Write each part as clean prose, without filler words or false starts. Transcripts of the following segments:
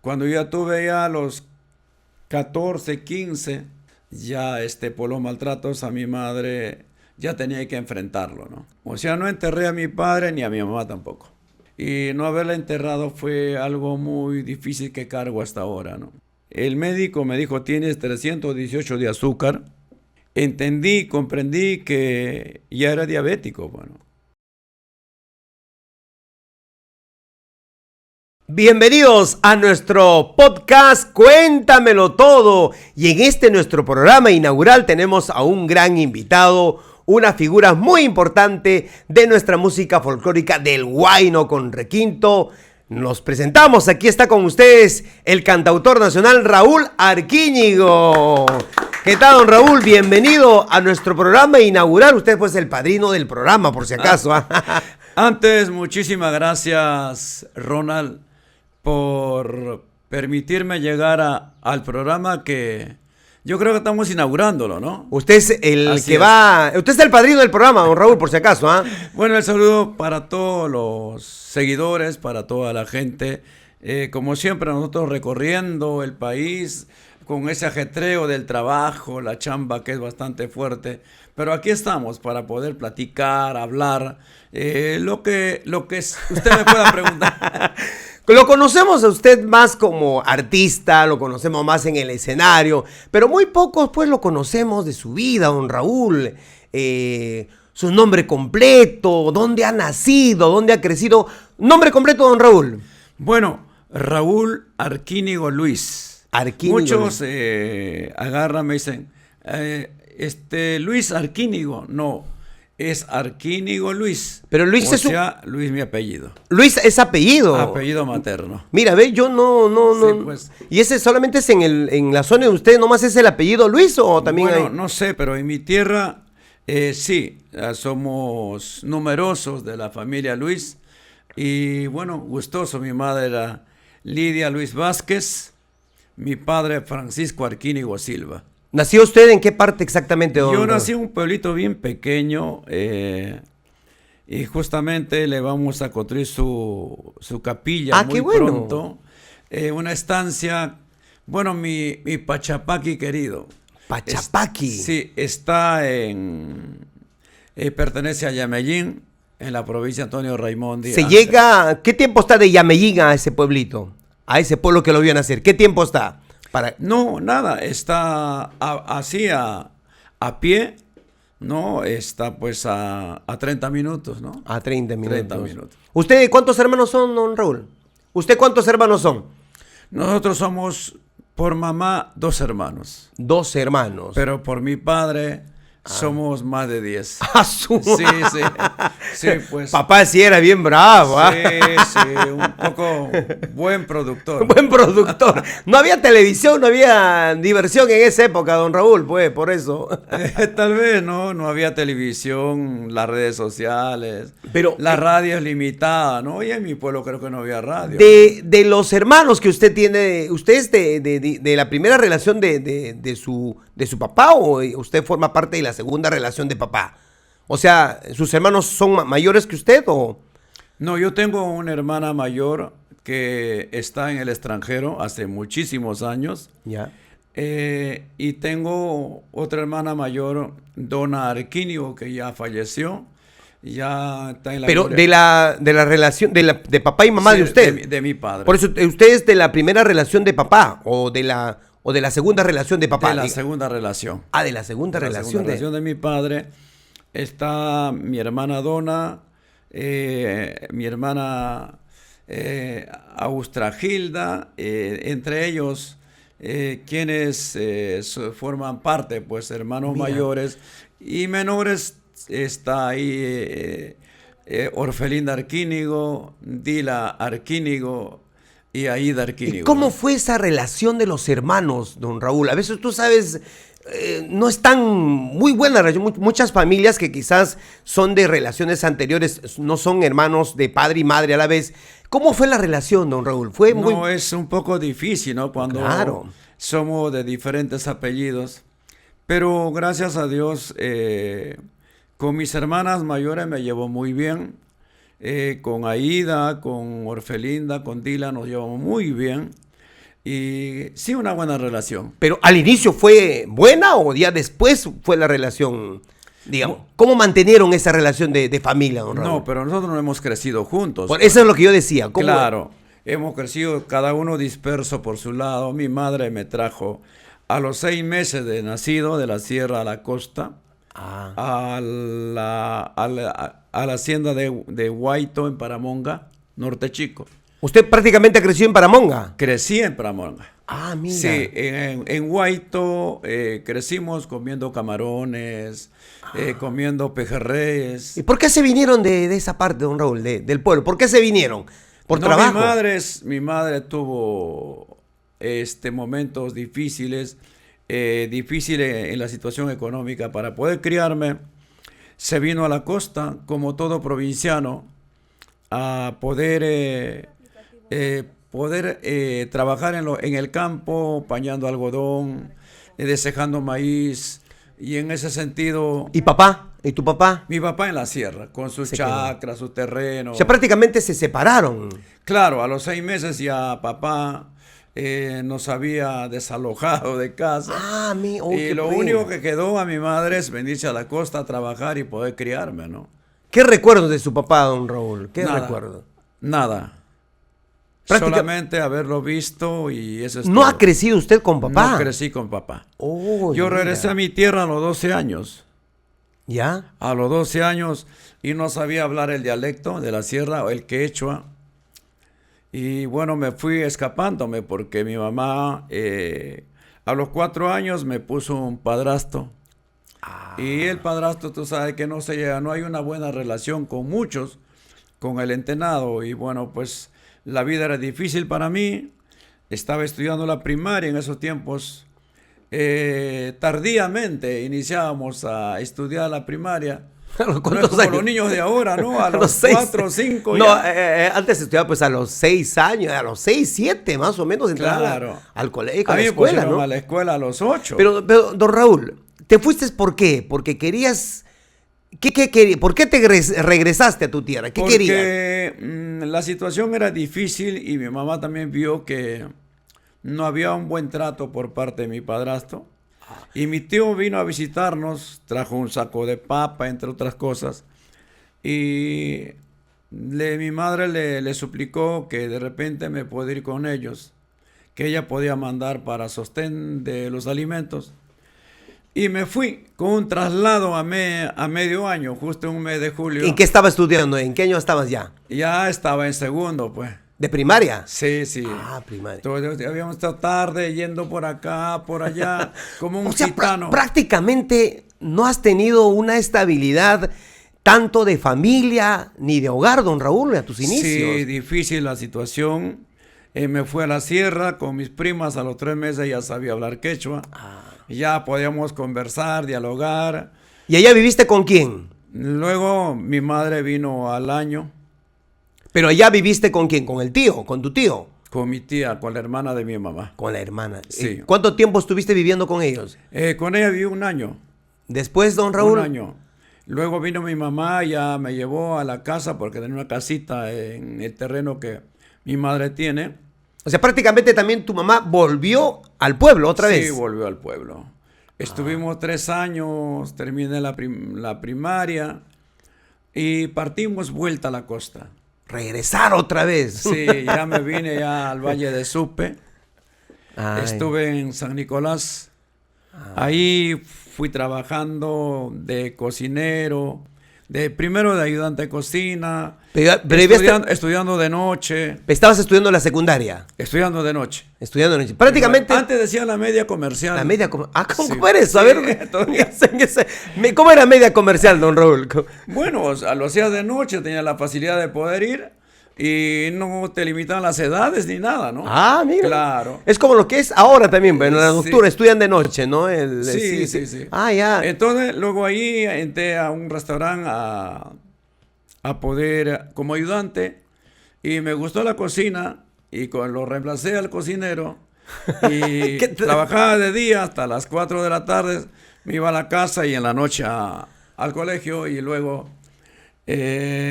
Cuando yo ya tuve ya los 14, 15, ya por los maltratos a mi madre ya tenía que enfrentarlo, ¿no? O sea, no enterré a mi padre ni a mi mamá tampoco. Y no haberla enterrado fue algo muy difícil que cargo hasta ahora, ¿no? El médico me dijo, tienes 318 de azúcar. Entendí, comprendí que ya era diabético, bueno. Bienvenidos a nuestro podcast Cuéntamelo Todo. Y en este nuestro programa inaugural tenemos a un gran invitado, una figura muy importante de nuestra música folclórica del Huayno con requinto. Nos presentamos, aquí está con ustedes el cantautor nacional Raúl Arquíñigo. ¿Qué tal, don Raúl? Bienvenido a nuestro programa inaugural. Usted pues el padrino del programa, por si acaso. Antes, muchísimas gracias, Ronald, por permitirme llegar al programa que yo creo que estamos inaugurándolo, ¿no? Usted es el Así que es. va... Usted es el padrino del programa, don Raúl, por si acaso, ¿ah? Bueno, el saludo para todos los seguidores, para toda la gente. Como siempre, nosotros recorriendo el país con ese ajetreo del trabajo, la chamba que es bastante fuerte. Pero aquí estamos para poder platicar, hablar, usted me pueda preguntar. Lo conocemos a usted más como artista, lo conocemos más en el escenario, pero muy pocos pues lo conocemos de su vida, don Raúl. Su nombre completo, dónde ha nacido, dónde ha crecido. Nombre completo, don Raúl. Bueno, Raúl Arquínigo Luis. Arquínigo. Muchos agarran, me dicen, Luis Arquínigo. No, es Arquínigo Luis. Pero Luis es Luis mi apellido. Luis es apellido. Apellido materno. Mira, ve, yo no. Sí, pues. ¿Y ese solamente es en la zona de usted, nomás es el apellido Luis o también Bueno, hay? no sé, pero en mi tierra sí, somos numerosos de la familia Luis. Y bueno, gustoso, mi madre era Lidia Luis Vázquez, mi padre Francisco Arquínigo Silva. ¿Nació usted en qué parte exactamente, don Yo Raúl? nací en un pueblito bien pequeño y justamente le vamos a construir su capilla muy qué bueno. pronto. Una estancia, bueno, mi Pachapaqui querido. Pachapaqui. Sí, está pertenece a Yameyín, en la provincia de Antonio Raimondi. ¿Qué tiempo está de Yameyín a ese pueblito? A ese pueblo que lo vio nacer. ¿Qué tiempo está? No, nada, está así a pie, ¿no? Está pues a 30 minutos, ¿no? A 30 minutos. 30 minutos. ¿Usted cuántos hermanos son, don Raúl? ¿Usted cuántos hermanos son? Nosotros somos, por mamá, 2 hermanos. 2 hermanos. Pero por mi padre somos más de 10. Sí, sí. Sí, pues. Papá sí era bien bravo. Sí, un poco buen productor. Buen productor. No había televisión, no había diversión en esa época, don Raúl, pues, por eso. Tal vez no había televisión, las redes sociales, Pero la radio es limitada, ¿no? Y en mi pueblo creo que no había radio. De los hermanos que usted tiene, ¿usted es de la primera relación de su papá o usted forma parte de la segunda relación de papá? O sea, ¿sus hermanos son mayores que usted o...? No, yo tengo una hermana mayor que está en el extranjero hace muchísimos años. Ya. Y tengo otra hermana mayor, Dona Arquínigo, que ya falleció. Ya está en la Pero gloria. de la relación de papá y mamá Sí, de usted. de mi padre. Por eso, ¿usted es de la primera relación de papá o de la segunda relación de papá? De la segunda relación. De la segunda relación. La segunda relación de mi padre. Está mi hermana Dona, mi hermana Austragilda, entre ellos quienes forman parte, pues hermanos mayores y menores. Está ahí Orfelinda Arquínigo, Dila Arquínigo y Aida Arquínigo. ¿Y cómo fue esa relación de los hermanos, don Raúl? A veces tú sabes, no es tan muy buena la relación. Muchas familias que quizás son de relaciones anteriores, no son hermanos de padre y madre a la vez. ¿Cómo fue la relación, don Raúl? No, es un poco difícil, ¿no? Cuando somos de diferentes apellidos. Pero gracias a Dios, con mis hermanas mayores me llevo muy bien. Con Aida, con Orfelinda, con Dila nos llevamos muy bien. y sí, una buena relación. Pero al inicio fue buena o ya después fue la relación, digamos. ¿Cómo mantenieron esa relación de familia, don Raúl? No, pero nosotros no hemos crecido juntos. Eso es lo que yo decía. ¿Cómo? Claro, hemos crecido cada uno disperso por su lado. Mi madre me trajo a los 6 meses de nacido de la sierra a la costa, a la hacienda de Guaito en Paramonga, Norte Chico. ¿Usted prácticamente creció en Paramonga? Crecí en Paramonga. Ah, mira. Sí, en Guaito crecimos comiendo camarones, comiendo pejerreyes. ¿Y por qué se vinieron de esa parte, don Raúl, del pueblo? ¿Por qué se vinieron? ¿Por No, trabajo? Mi madre tuvo momentos difíciles, difíciles en la situación económica. Para poder criarme, se vino a la costa, como todo provinciano, a poder trabajar en el campo, pañando algodón, deshejando maíz, y en ese sentido... ¿Y papá? ¿Y tu papá? Mi papá en la sierra, con sus chacras, sus terrenos. O sea, prácticamente se separaron. Claro, a los 6 meses ya papá nos había desalojado de casa. Y lo único que quedó a mi madre es venirse a la costa a trabajar y poder criarme, ¿no? ¿Qué recuerdos de su papá, don Raúl? ¿Qué recuerdos? Nada. Solamente haberlo visto y eso es ¿No todo. ha crecido usted con papá? No crecí con papá. Oh, yo regresé a mi tierra a los 12 años. ¿Ya? A los 12 años y no sabía hablar el dialecto de la sierra, el quechua. Y bueno, me fui escapándome porque mi mamá a los 4 años me puso un padrastro. Y el padrastro, tú sabes que no se llega, no hay una buena relación con muchos, con el entenado. Y bueno, pues la vida era difícil para mí. Estaba estudiando la primaria en esos tiempos. Tardíamente iniciábamos a estudiar la primaria. No es como los niños de ahora, ¿no? A los 4 o 5. No, antes se estudiaba pues a los 6 años, a los 6, 7 más o menos entraba al colegio, a la escuela, ¿no? A la escuela a los 8. Pero, don Raúl, ¿te fuiste por qué? Porque querías... ¿Por qué te regresaste a tu tierra? ¿Qué querías? Porque la situación era difícil y mi mamá también vio que no había un buen trato por parte de mi padrastro. Y mi tío vino a visitarnos, trajo un saco de papa, entre otras cosas. Y mi madre le suplicó que de repente me pueda ir con ellos, que ella podía mandar para sostén de los alimentos. Y me fui con un traslado a medio año, justo en un mes de julio. ¿En qué estaba estudiando? ¿En qué año estabas ya? Ya estaba en segundo, pues. ¿De primaria? Sí, sí. Primaria. Entonces, habíamos estado tarde yendo por acá, por allá, como un gitano. Prácticamente no has tenido una estabilidad tanto de familia ni de hogar, don Raúl, a tus inicios. Sí, difícil la situación. Me fui a la sierra con mis primas, a los 3 meses ya sabía hablar quechua. Ya podíamos conversar, dialogar. ¿Y allá viviste con quién? Luego mi madre vino al año. ¿Pero allá viviste con quién? ¿Con el tío? ¿Con tu tío? Con mi tía, con la hermana de mi mamá. Con la hermana. Sí. ¿Cuánto tiempo estuviste viviendo con ellos? Con ella viví 1 año. ¿Después, don Raúl? 1 año. Luego vino mi mamá, ya me llevó a la casa porque tenía una casita en el terreno que mi madre tiene. O sea, prácticamente también tu mamá volvió al pueblo otra vez. Sí, volvió al pueblo. Estuvimos 3 años, terminé la primaria y partimos vuelta a la costa. Regresar otra vez. Sí, ya me vine ya al Valle de Supe. Estuve en San Nicolás. Ahí fui trabajando de cocinero, primero de ayudante de cocina, estudiando de noche. ¿Estabas estudiando la secundaria? Estudiando de noche. Estudiando de noche. Prácticamente. Antes decía la media comercial. La media comercial. ¿Cómo Sí, era eso? sí, A ver, ¿cómo era media comercial, don Raúl? Bueno, o sea, lo hacía de noche, tenía la facilidad de poder ir y no te limitaban las edades ni nada, ¿no? Mira. Claro. Es como lo que es ahora también, bueno, las Sí. nocturnas estudian de noche, ¿no? Sí. Ya. Entonces, luego ahí entré a un restaurante a poder, como ayudante, y me gustó la cocina, y lo reemplacé al cocinero, y trabajaba de día hasta las 4 de la tarde, me iba a la casa y en la noche al colegio, y luego,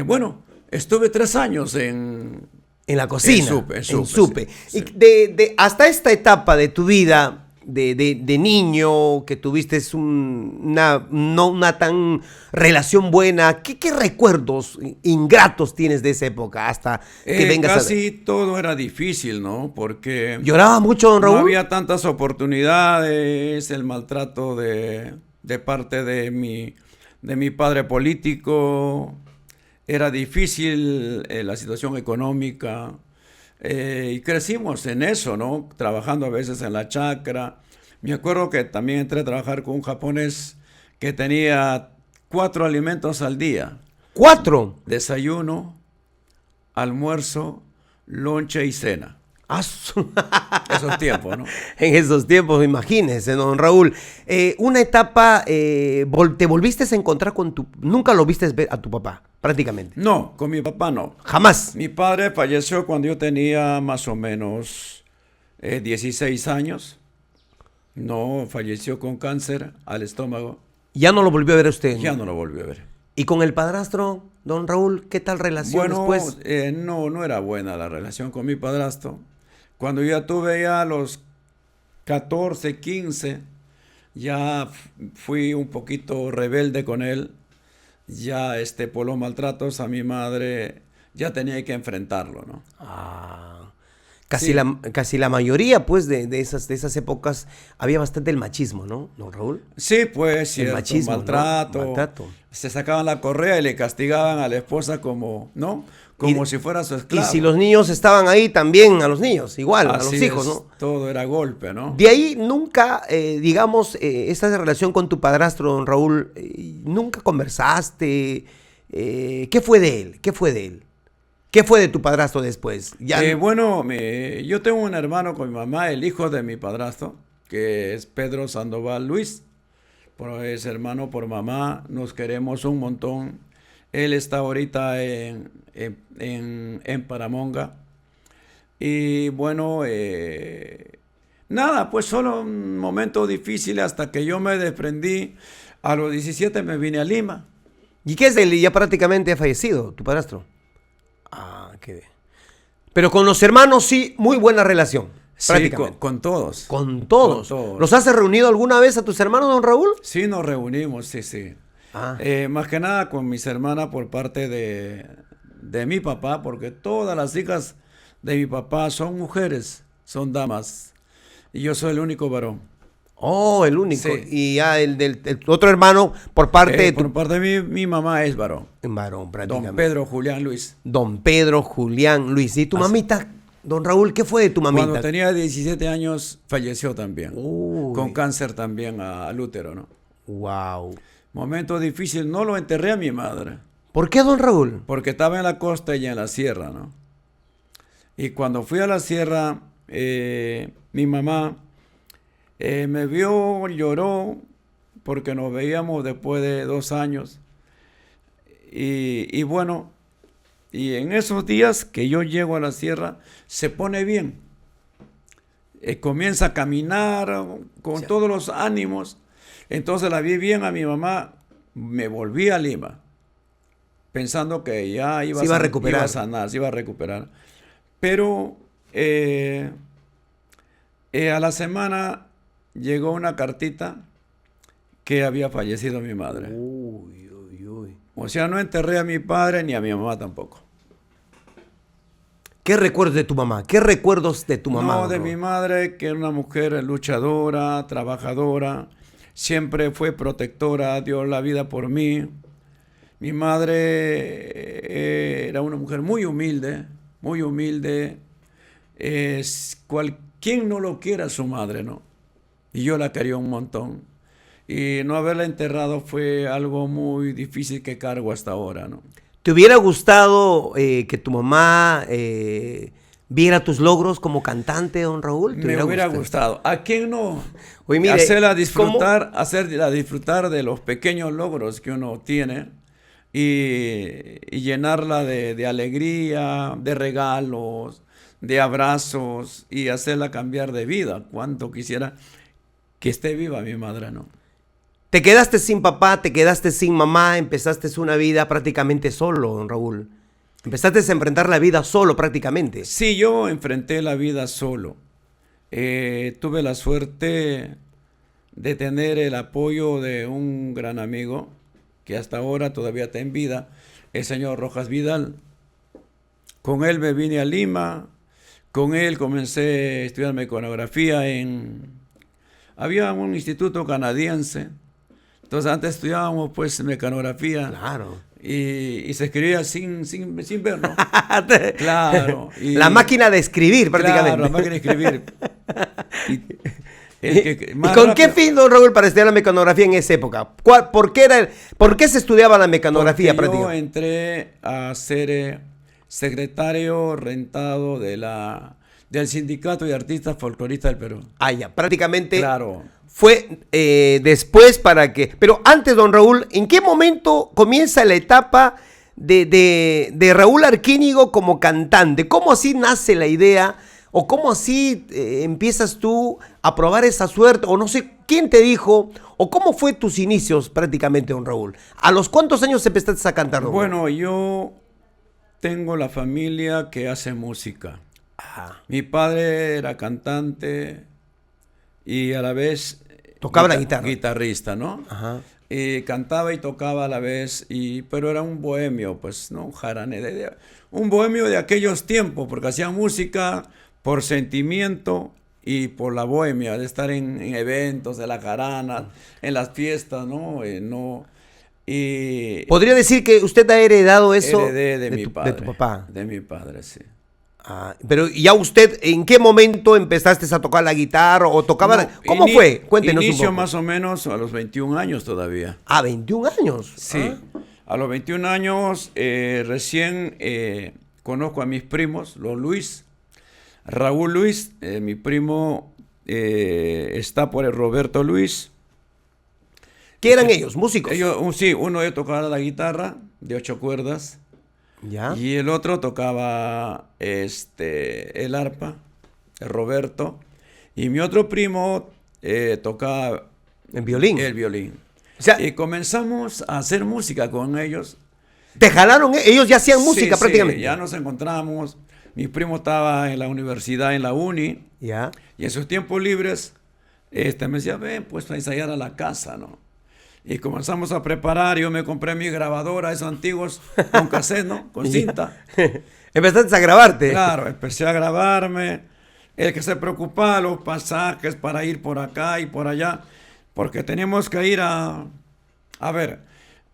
bueno, estuve 3 años en En la cocina. En Supe. Supe. Sí. Y hasta esta etapa de tu vida, de niño, que tuviste no una tan relación buena, ¿qué recuerdos ingratos tienes de esa época hasta que vengas Casi todo era difícil, ¿no? Porque ¿Lloraba mucho, don Raúl? no había tantas oportunidades, el maltrato de parte de mi padre político, era difícil la situación económica, y crecimos en eso, ¿no? Trabajando a veces en la chacra. Me acuerdo que también entré a trabajar con un japonés que tenía 4 alimentos al día. ¿4? Desayuno, almuerzo, lonche y cena. Esos tiempos, ¿no? En esos tiempos, imagínese, don Raúl. Una etapa, te volviste a encontrar con nunca lo viste ver a tu papá, prácticamente. No, con mi papá no. Jamás. Mi padre falleció cuando yo tenía más o menos 16 años. No, falleció con cáncer al estómago. ¿Ya no lo volvió a ver usted? Ya no lo volvió a ver. ¿Y con el padrastro, don Raúl, qué tal relación después? No era buena la relación con mi padrastro. Cuando yo ya tuve ya los 14, 15, ya fui un poquito rebelde con él. Ya por los maltratos a mi madre, ya tenía que enfrentarlo, ¿no? Casi, Sí. casi la mayoría, pues, de esas épocas había bastante el machismo, ¿no, don Raúl? Sí, pues, El cierto, machismo, ¿no? maltrato. Se sacaban la correa y le castigaban a la esposa como, ¿no? Como si fuera su Y esclavo. si los niños estaban ahí, también a los niños, igual, a los Así hijos, es, ¿no? todo era golpe, ¿no? De ahí nunca, digamos, esta relación con tu padrastro, don Raúl, nunca conversaste. ¿Qué fue de él? ¿Qué fue de él? ¿Qué fue de tu padrastro después? Yo tengo un hermano con mi mamá, el hijo de mi padrastro, que es Pedro Sandoval Luis. Es hermano por mamá, nos queremos un montón. Él está ahorita en Paramonga. Y bueno, nada, pues solo un momento difícil hasta que yo me desprendí. A los 17 me vine a Lima. ¿Y qué es él? Ya prácticamente ha fallecido, tu padrastro. Qué bien. Pero con los hermanos sí, muy buena relación. Sí, Prácticamente. con todos. Con todos. Con todos. ¿Los has reunido alguna vez a tus hermanos, don Raúl? Sí, nos reunimos, sí. Más que nada con mis hermanas por parte de mi papá, porque todas las hijas de mi papá son mujeres, son damas, y yo soy el único varón. Oh, el único. Sí. Y ya el otro hermano por parte de Por parte de mi mamá es varón. varón, prácticamente. Don Pedro Julián Luis. Don Pedro Julián Luis. ¿Y tu mamita, don Raúl, qué fue de tu mamita? Cuando tenía 17 años falleció también. Uy. Con cáncer también al útero, ¿no? Wow. Momento difícil, no lo enterré a mi madre, ¿Por qué, don Raúl? porque estaba en la costa y en la sierra, ¿no? Y cuando fui a la sierra, mi mamá me vio, lloró, porque nos veíamos después de 2 años. Y bueno, y en esos días que yo llego a la sierra, se pone bien. Comienza a caminar con todos los ánimos. Entonces la vi bien a mi mamá, me volví a Lima, pensando que ya Se iba a recuperar. iba a sanar, se iba a recuperar. Pero a la semana llegó una cartita que había fallecido mi madre. Uy. O sea, no enterré a mi padre ni a mi mamá tampoco. ¿Qué recuerdos de tu mamá? ¿Qué recuerdos de tu mamá? No, don de Raúl? mi madre, que era una mujer luchadora, trabajadora, siempre fue protectora, dio la vida por mí. Mi madre era una mujer muy humilde, muy humilde. ¿Quién no lo quiere a su madre, no? Y yo la quería un montón. Y no haberla enterrado fue algo muy difícil que cargo hasta ahora, ¿no? ¿Te hubiera gustado que tu mamá viera tus logros como cantante, don Raúl? Me hubiera gustado. ¿A quién no? Oye, mire, hacerla disfrutar de los pequeños logros que uno tiene y llenarla de alegría, de regalos, de abrazos y hacerla cambiar de vida. Cuánto quisiera que esté viva mi madre, ¿no? Te quedaste sin papá, te quedaste sin mamá, empezaste una vida prácticamente solo, don Raúl. Empezaste a enfrentar la vida solo prácticamente. Sí, yo enfrenté la vida solo. Tuve la suerte de tener el apoyo de un gran amigo que hasta ahora todavía está en vida, el señor Rojas Vidal. Con él me vine a Lima, con él comencé a estudiar mecanografía había un instituto canadiense, entonces antes estudiábamos pues mecanografía. Claro. Y se escribía sin ver, ¿no? Claro. La máquina de escribir prácticamente. Claro, la máquina de escribir. ¿Y con qué fin, don Raúl, para estudiar la mecanografía en esa época? ¿Por qué se estudiaba la mecanografía prácticamente? Yo entré a ser secretario rentado del Sindicato de Artistas Folcloristas del Perú. Ah, ya, prácticamente. Claro. Fue después para que... Pero antes, don Raúl, ¿en qué momento comienza la etapa de Raúl Arquínigo como cantante? ¿Cómo así nace la idea? ¿O cómo así empiezas tú a probar esa suerte? O no sé, ¿quién te dijo? ¿O cómo fue tus inicios prácticamente, don Raúl? ¿A los cuántos años empezaste a cantar, don Raúl? Bueno, yo tengo la familia que hace música. Ajá. Mi padre era cantante y a la vez... Tocaba la guitarra. Guitarrista, ¿no? Ajá. Cantaba y tocaba a la vez, pero era un bohemio, pues, ¿no? Un jarane, un bohemio de aquellos tiempos, porque hacía música por sentimiento y por la bohemia, de estar en eventos, de la jarana, en las fiestas, ¿no? ¿Podría decir que usted ha heredado eso Heredé de mi padre. de tu papá? De mi padre, sí. Ah, pero ya usted, ¿en qué momento empezaste a tocar la guitarra o tocaba? No, ¿Cómo fue? Cuéntenos un inicio poco. más o menos a los 21 años todavía. Ah, 21 años. Sí, Ah. a los 21 años recién conozco a mis primos, los Luis. Raúl Luis, mi primo está por el Roberto Luis. ¿Qué eran ellos? ¿Músicos? Sí, uno de tocaba la guitarra de 8 cuerdas ¿Ya? y el otro tocaba el arpa, el Roberto, y mi otro primo tocaba ¿En violín? el violín. O sea, Y comenzamos a hacer música con ellos. ¿te jalaron? Ellos ya hacían música Sí, prácticamente. ya nos encontramos. Mi primo estaba en la universidad, en la uni, Ya. y en sus tiempos libres me decía, ven, pues a ensayar a la casa, ¿no? Y comenzamos a preparar, yo me compré mi grabadora, esos antiguos, con cassette, ¿no? Con cinta. Empezaste a grabarte. Claro, empecé a grabarme, el que se preocupaba los pasajes para ir por acá y por allá, porque teníamos que ir a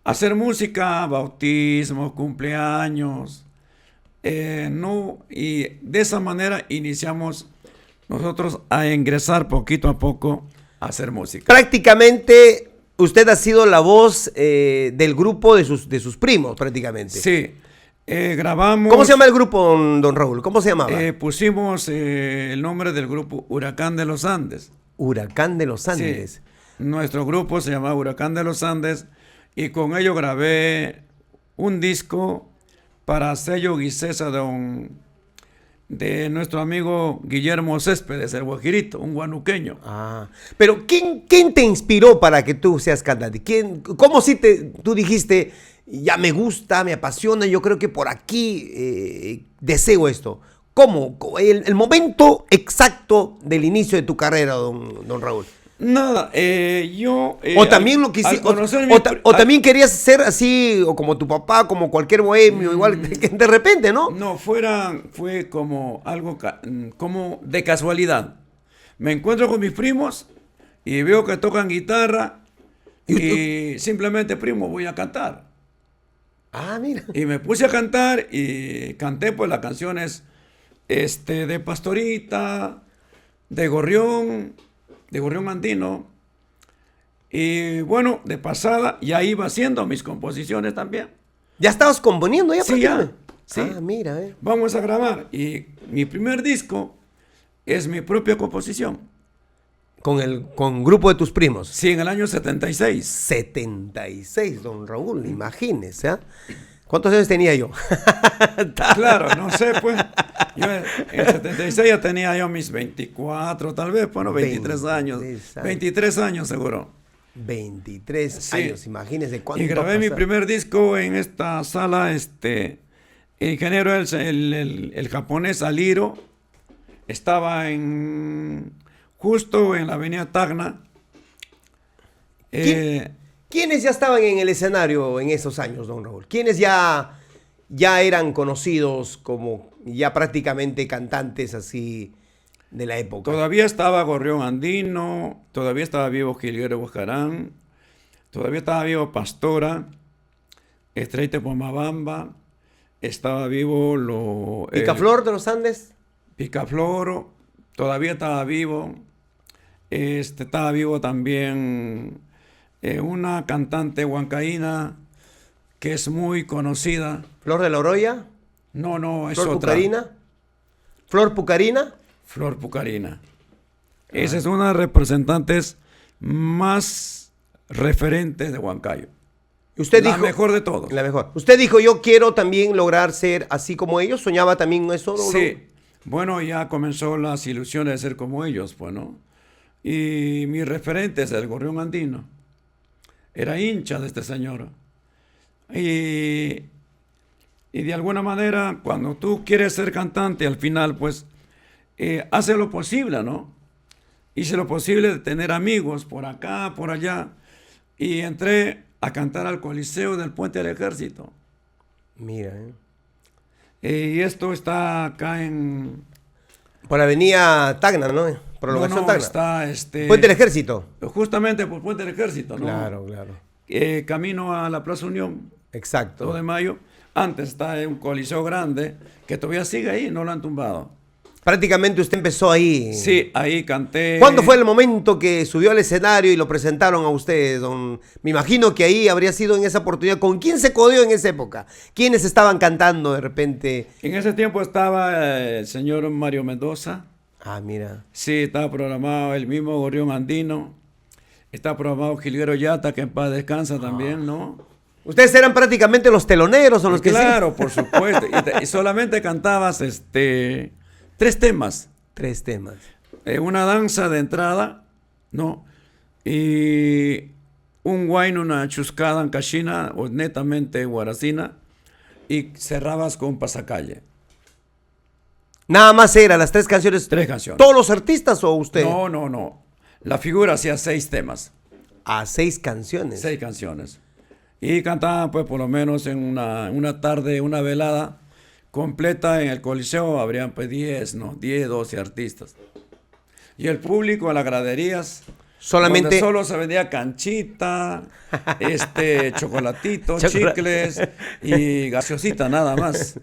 hacer música, bautismos, cumpleaños, no, y de esa manera iniciamos nosotros a ingresar poquito a poco a hacer música. Prácticamente usted ha sido la voz del grupo de sus primos, prácticamente. Sí, grabamos. ¿Cómo se llama el grupo, don Raúl? ¿Cómo se llamaba? Pusimos el nombre del grupo Huracán de los Andes. Huracán de los Andes. Sí, nuestro grupo se llamaba Huracán de los Andes y con ello grabé un disco para sello Guisesa de nuestro amigo Guillermo Céspedes, el Guajirito, un guanuqueño. Ah, pero ¿quién te inspiró para que tú seas cantante? ¿Cómo si tú dijiste, ya me gusta, me apasiona, yo creo que por aquí deseo esto? ¿Cómo? El momento exacto del inicio de tu carrera, don Raúl. Nada, yo... O también lo quisiste, o también querías ser así, o como tu papá, como cualquier bohemio, igual, de repente, ¿no? No, fue como algo como de casualidad. Me encuentro con mis primos y veo que tocan guitarra y simplemente, primo, voy a cantar. Ah, mira. Y me puse a cantar y canté pues las canciones de Pastorita, de Gorrión Andino. Y bueno, de pasada ya iba haciendo mis composiciones también. ¿Ya estabas componiendo ya? Sí, ya. prácticamente? Sí. Ah, mira, Vamos a grabar. Y mi primer disco es mi propia composición. Con grupo de tus primos. Sí, en el año 76. 76, don Raúl, imagínese, ¿ah? ¿Cuántos años tenía yo? Claro, no sé, pues. Yo en el 76 ya tenía yo mis 24, tal vez, bueno, 23 años. 23 años seguro. 23 Sí. años, imagínese cuánto. Y grabé mi primer disco en esta sala, El ingeniero, el japonés Aliro, estaba justo en la avenida Tacna. ¿Quiénes ya estaban en el escenario en esos años, don Raúl? ¿Quiénes ya eran conocidos como ya prácticamente cantantes así de la época? Todavía estaba Gorrión Andino, todavía estaba vivo Gilguero Bujarán, todavía estaba vivo Pastora, Estreite Pomabamba, estaba vivo ¿Picaflor de los Andes? Picaflor, todavía estaba vivo. Estaba vivo también una cantante huancaína que es muy conocida. ¿Flor de la Oroya? No, es ¿Flor otra. Pucarina? ¿Flor Pucarina? Flor Pucarina. Esa es una de las representantes más referentes de Huancayo. Usted la dijo, mejor de todos. La mejor. Usted dijo, yo quiero también lograr ser así como ellos. ¿Soñaba también eso? Sí. Bueno, ya comenzó las ilusiones de ser como ellos, pues, ¿no? Y mi referente es el Gorrión Andino. Era hincha de este señor. Y de alguna manera, cuando tú quieres ser cantante, al final, pues, hace lo posible, ¿no? Hice lo posible de tener amigos por acá, por allá. Y entré a cantar al Coliseo del Puente del Ejército. Mira, Y esto está acá en... por la avenida Tacna, ¿no? Prolongación No, Tacna. está Puente del Ejército. justamente por Puente del Ejército, ¿no? Claro. Camino a la Plaza Unión, Exacto. 2 de mayo. Antes está en un coliseo grande que todavía sigue ahí, no lo han tumbado. Prácticamente usted empezó ahí. Sí, ahí canté. ¿Cuándo fue el momento que subió al escenario y lo presentaron a ustedes, don? Me imagino que ahí habría sido en esa oportunidad. ¿Con quién se codeó en esa época? ¿Quiénes estaban cantando de repente? En ese tiempo estaba el señor Mario Mendoza. Ah, mira. Sí, estaba programado el mismo Gorrión Andino. Está programado Gilguero Yata, que en paz descansa también, ¿no? Ustedes eran prácticamente los teloneros o los que Claro, por supuesto. Y solamente cantabas 3 temas. 3 temas. Una danza de entrada, ¿no? Y un guayno, una chuscada en cachina, o netamente guaracina, y cerrabas con pasacalle. Nada más eran las 3 canciones. 3 canciones. ¿Todos los artistas o usted? No. La figura hacía 6 temas. 6 canciones. 6 canciones. Y cantaban, pues, por lo menos en una tarde, una velada completa en el Coliseo, habrían, pues, 10, 12 artistas. Y el público en las graderías, Solamente... donde solo se vendía canchita, chocolatitos, chicles y gaseosita, nada más.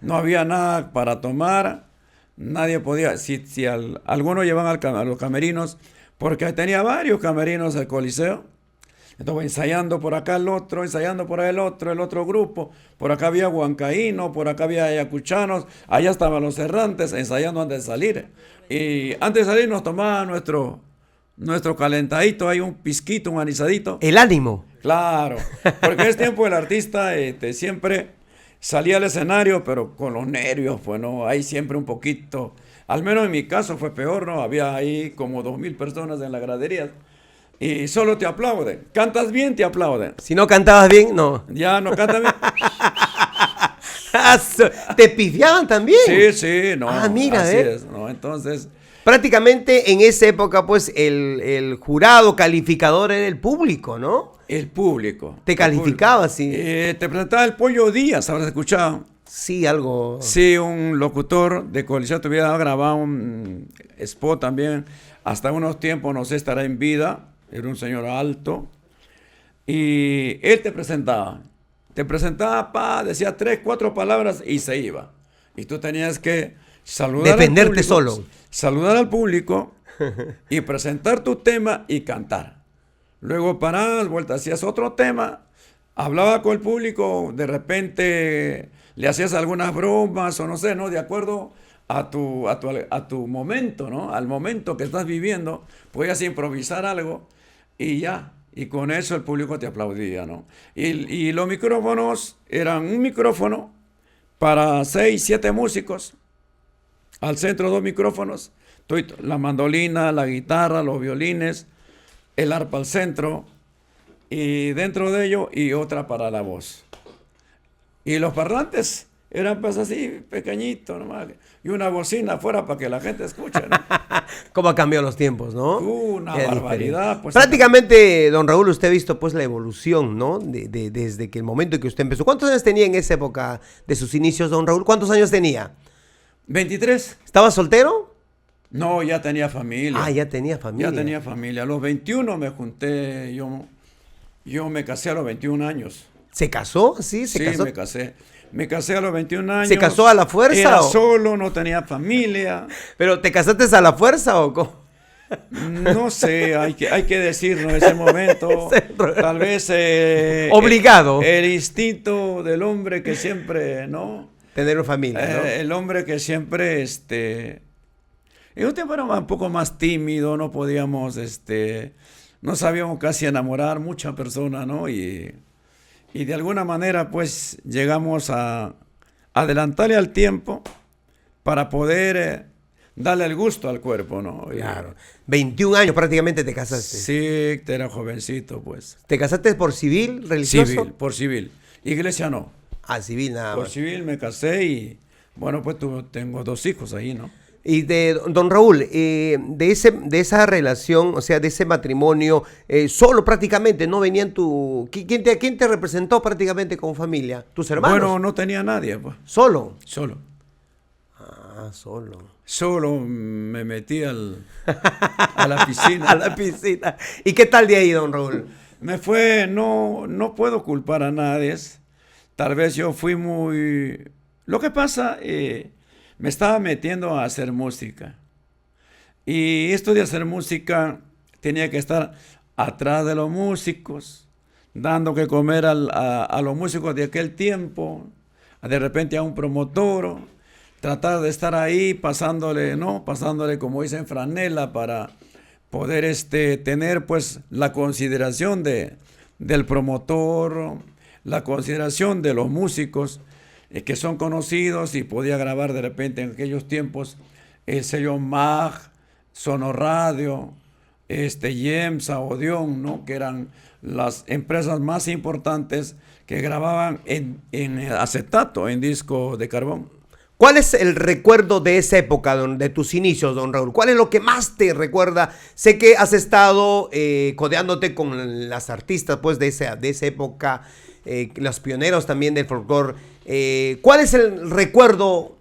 No había nada para tomar, nadie podía. Si algunos llevaban a los camerinos, porque tenía varios camerinos el Coliseo. Entonces, ensayando por acá el otro, ensayando por ahí el otro grupo. Por acá había huancaíno, por acá había ayacuchanos, allá estaban los errantes ensayando antes de salir. Y antes de salir nos tomaban nuestro calentadito, hay un pisquito, un anisadito. El ánimo. Claro, porque es tiempo el artista siempre salía al escenario, pero con los nervios, pues, ¿no? Hay siempre un poquito. Al menos en mi caso fue peor, ¿no? Había ahí como 2,000 personas en la gradería. Y solo te aplauden. Cantas bien, te aplauden. Si no cantabas bien, no. Ya no cantas bien. ¿Te pifiaban también? Sí, no. Mira, así es, ¿no? Entonces, prácticamente en esa época, pues, el jurado calificador era el público, ¿no? el público. Te calificaba, sí. Te presentaba el Pollo Díaz, ¿habrás escuchado? Sí, algo. Sí, un locutor de Coliseo te había grabado un spot también. Hasta unos tiempos, no sé, estará en vida. Era un señor alto. Y él te presentaba. Te presentaba, decía 3, 4 palabras y se iba. Y tú tenías que saludar defenderte al público, solo. Saludar al público y presentar tu tema y cantar. Luego parabas, vuelta, hacías otro tema, hablaba con el público, de repente le hacías algunas bromas o no sé, ¿no? De acuerdo a tu momento, ¿no? Al momento que estás viviendo, podías improvisar algo y ya. Y con eso el público te aplaudía, ¿no? Y los micrófonos eran un micrófono para 6, 7 músicos. Al centro 2 micrófonos. La mandolina, la guitarra, los violines, el arpa al centro. Y dentro de ello, y otra para la voz. Y los parlantes Eran pues así, pequeñitos nomás. Y una bocina afuera para que la gente escuche, ¿no? ¿Cómo ha cambiado los tiempos, no? Una Qué barbaridad. Pues, prácticamente, don Raúl, usted ha visto pues la evolución, ¿no? Desde que el momento en que usted empezó. ¿Cuántos años tenía en esa época de sus inicios, don Raúl? ¿Cuántos años tenía? 23. ¿Estaba soltero? No, ya tenía familia. Ah, ya tenía familia. Ya tenía familia. A los 21 me junté, yo me casé a los 21 años. ¿Se casó? Sí, se casó. Me casé. Me casé a los 21 años. ¿Se casó a la fuerza? Era o? solo, no tenía familia. ¿Pero te casaste a la fuerza o cómo? No sé, hay que decirlo en ese momento. Tal vez... obligado. El instinto del hombre que siempre, ¿no? Tener una familia, ¿no? El hombre que siempre, en un tiempo era un poco más tímido, no podíamos, no sabíamos casi enamorar mucha persona, ¿no? Y de alguna manera, pues, llegamos a adelantarle al tiempo para poder darle el gusto al cuerpo, ¿no? Claro. 21 años prácticamente te casaste. Sí, era jovencito, pues. ¿Te casaste por civil, religioso? Civil, por civil. Iglesia no. Ah, civil nada Por más. civil me casé y, bueno, pues tengo 2 hijos ahí, ¿no? Y de don Raúl, de esa relación, o sea, de ese matrimonio, solo prácticamente no venían ¿quién te representó prácticamente como familia? ¿Tus hermanos? Bueno, no tenía nadie, pues. ¿Solo? Solo. Ah, solo. Solo me metí a la piscina. A la piscina. ¿Y qué tal de ahí, don Raúl? Me fue, no puedo culpar a nadie. Tal vez yo fui muy... Lo que pasa, me estaba metiendo a hacer música. Y esto de hacer música tenía que estar atrás de los músicos, dando que comer a los músicos de aquel tiempo, de repente a un promotor, tratar de estar ahí pasándole, ¿no? Pasándole, como dicen, franela para poder tener pues la consideración del promotor, la consideración de los músicos que son conocidos, y podía grabar de repente en aquellos tiempos el sello MAG, Sonoradio, Yemsa, Odeón, ¿no? Que eran las empresas más importantes que grababan en acetato, en disco de carbón. ¿Cuál es el recuerdo de esa época, de tus inicios, don Raúl? ¿Cuál es lo que más te recuerda? Sé que has estado codeándote con las artistas pues, de esa época, los pioneros también del folclore. ¿Cuál es el recuerdo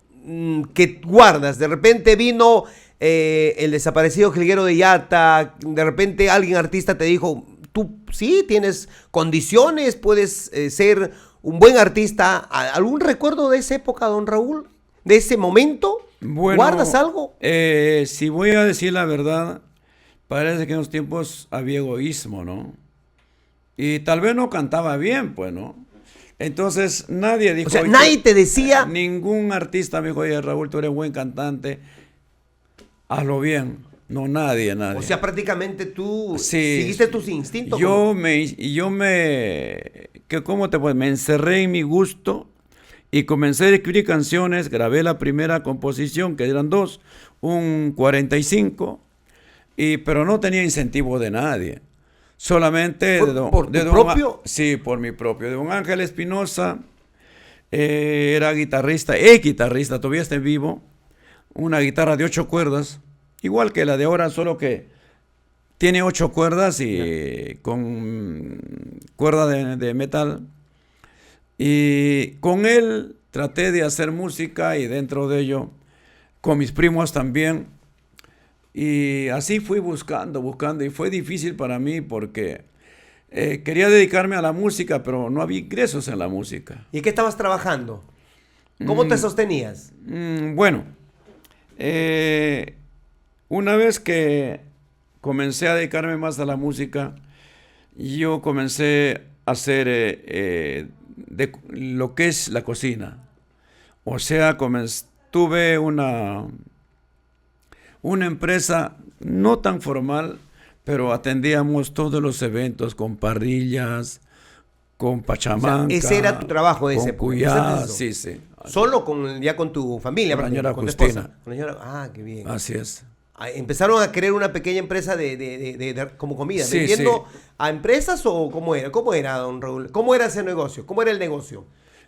que guardas? De repente vino el desaparecido Jilguero de Yata, de repente alguien artista te dijo, tú sí tienes condiciones, puedes ser un buen artista. ¿Algún recuerdo de esa época, don Raúl? ¿De ese momento? Bueno, ¿guardas algo? Si voy a decir la verdad, parece que en los tiempos había egoísmo, ¿no? Y tal vez no cantaba bien, pues, ¿no? Entonces nadie dijo... O sea, nadie te decía... Ningún artista me dijo, oye, Raúl, tú eres buen cantante, hazlo bien. No, nadie. O sea, prácticamente tú seguiste tus instintos. Me encerré en mi gusto y comencé a escribir canciones. Grabé la primera composición, que eran 2, un 45, pero no tenía incentivo de nadie. Solamente ¿Por tu propio? Sí, por mi propio. De don Ángel Espinosa, era guitarrista, es guitarrista, todavía está en vivo. Una guitarra de 8 cuerdas, igual que la de ahora, solo que tiene 8 cuerdas y con cuerda de metal. Y con él traté de hacer música, y dentro de ello con mis primos también. Y así fui buscando, y fue difícil para mí porque quería dedicarme a la música, pero no había ingresos en la música. ¿Y qué estabas trabajando? ¿Cómo te sostenías? Bueno, una vez que comencé a dedicarme más a la música, yo comencé a hacer de lo que es la cocina. O sea, tuve una empresa no tan formal, pero atendíamos todos los eventos con parrillas, con pachamanca. O sea, ese era tu trabajo de ese época. Sí. ¿Solo ya con tu familia? Con la señora con Justina. Con la señora, qué bien. Así es. ¿Empezaron a crear una pequeña empresa como comida? Sí, ¿Vendiendo a empresas o cómo era? ¿Cómo era, don Raúl? ¿Cómo era ese negocio? ¿Cómo era el negocio?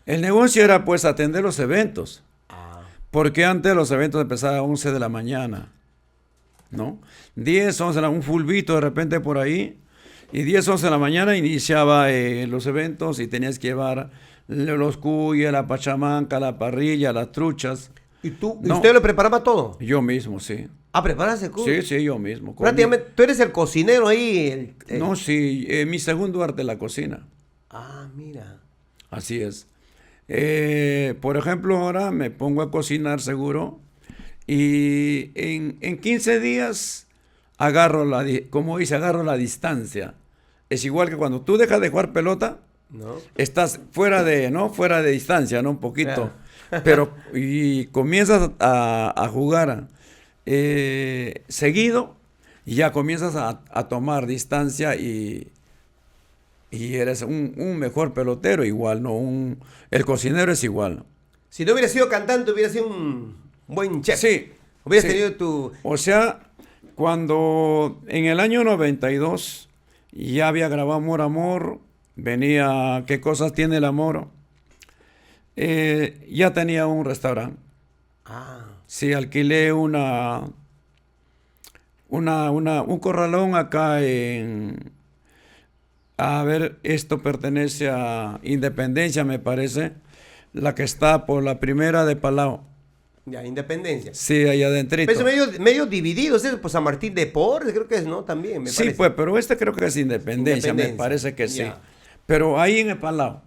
El negocio era pues atender los eventos, Ah, porque antes los eventos empezaban a 11 de la mañana, ¿no? 10, 11, un fulbito de repente por ahí, y 10, 11 de la mañana iniciaba los eventos y tenías que llevar los cuyes, la pachamanca, la parrilla, las truchas. ¿y No, usted lo preparaba todo? yo mismo, sí. Ah, ¿prepararse el Sí, sí, yo mismo. Prácticamente, tú eres el cocinero ahí. No, sí, mi segundo arte, la cocina. Ah, mira. Así es. Por ejemplo, ahora me pongo a cocinar seguro y en 15 días como dice, agarro la distancia. Es igual que cuando tú dejas de jugar pelota, ¿No? estás fuera de, ¿no? Fuera de distancia, ¿no? Un poquito. Claro. Pero, y comienzas a jugar seguido y ya comienzas a tomar distancia y eres un mejor pelotero igual, ¿no? El cocinero es igual. Si no hubiera sido cantante, hubiera sido un buen chef. Sí, Hubieras sí. tenido tu... O sea, cuando en el año 92 ya había grabado Amor, Amor, venía ¿Qué cosas tiene el amor? Ya tenía un restaurante. Ah, Sí, alquilé un corralón acá a ver, esto pertenece a Independencia, me parece, la que está por la primera de Palau. ya, Independencia. Sí, allá adentrito. Pero medio divididos, ¿eh? Pues San Martín de Porres, creo que es, ¿no? También, me Sí, parece. pues, pero este creo que es Independencia, me Independencia, parece que sí. ya. Pero ahí en el Palau,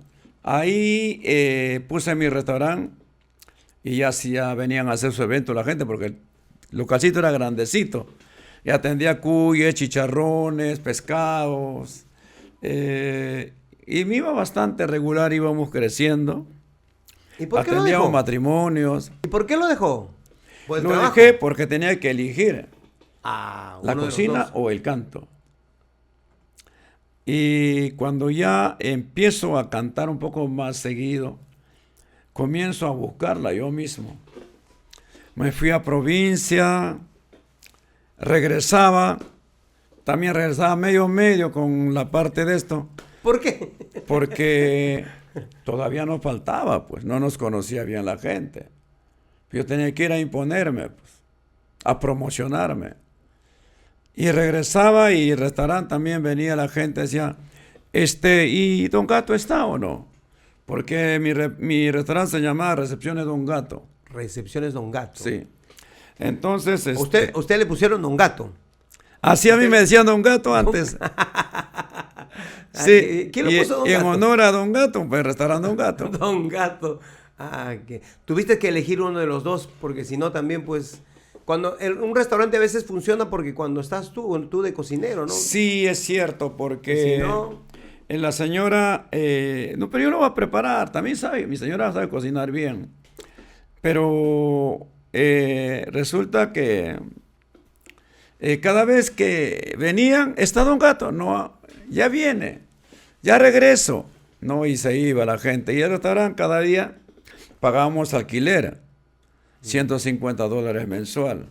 ahí puse mi restaurante y ya venían a hacer su evento la gente, porque el localcito era grandecito. Y atendía cuyes, chicharrones, pescados. Y me iba bastante regular, íbamos creciendo. ¿Y por qué lo Atendíamos dejó? matrimonios. ¿Y por qué lo dejó? ¿Por el Lo trabajo? dejé porque tenía que elegir Ah, la uno de los cocina dos. o el canto. Y cuando ya empiezo a cantar un poco más seguido, comienzo a buscarla yo mismo. Me fui a provincia, regresaba, también regresaba medio con la parte de esto, ¿Por qué? porque todavía nos faltaba, pues no nos conocía bien la gente. Yo tenía que ir a imponerme, pues, a promocionarme. Y regresaba y el restaurante también venía la gente, decía, ¿y Don Gato está o no? Porque mi restaurante se llamaba Recepciones Don Gato. Recepciones Don Gato. Sí. Entonces, Usted le pusieron Don Gato. así a mí me decían Don Gato antes. Sí, ¿Quién lo puso Don y en Gato? honor a Don Gato, pues restaurante Don Gato. Don Gato. Ah, que tuviste que elegir uno de los dos, porque si no también, pues, un restaurante a veces funciona porque cuando estás tú de cocinero, ¿no? Sí, es cierto, Y porque si no, la señora, no, pero yo lo voy a preparar, también sabe, mi señora sabe cocinar bien, pero resulta que cada vez que venían, está Don Gato, no, ya viene, ya regreso, no, y se iba la gente, y el restaurante cada día pagábamos alquiler, $150 mensual,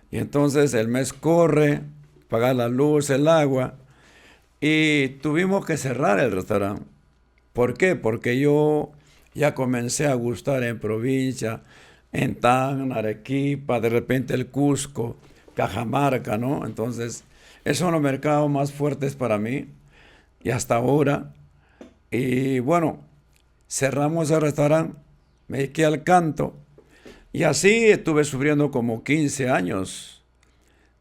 y entonces el mes corre, pagar la luz, el agua, y tuvimos que cerrar el restaurante. ¿Por qué? Porque yo ya comencé a gustar en provincia, en Tacna, Arequipa, de repente el Cusco, Cajamarca, ¿no? Entonces, esos son los mercados más fuertes para mí, y hasta ahora. Y bueno, cerramos el restaurante, me dediqué al canto, y así estuve sufriendo como 15 años.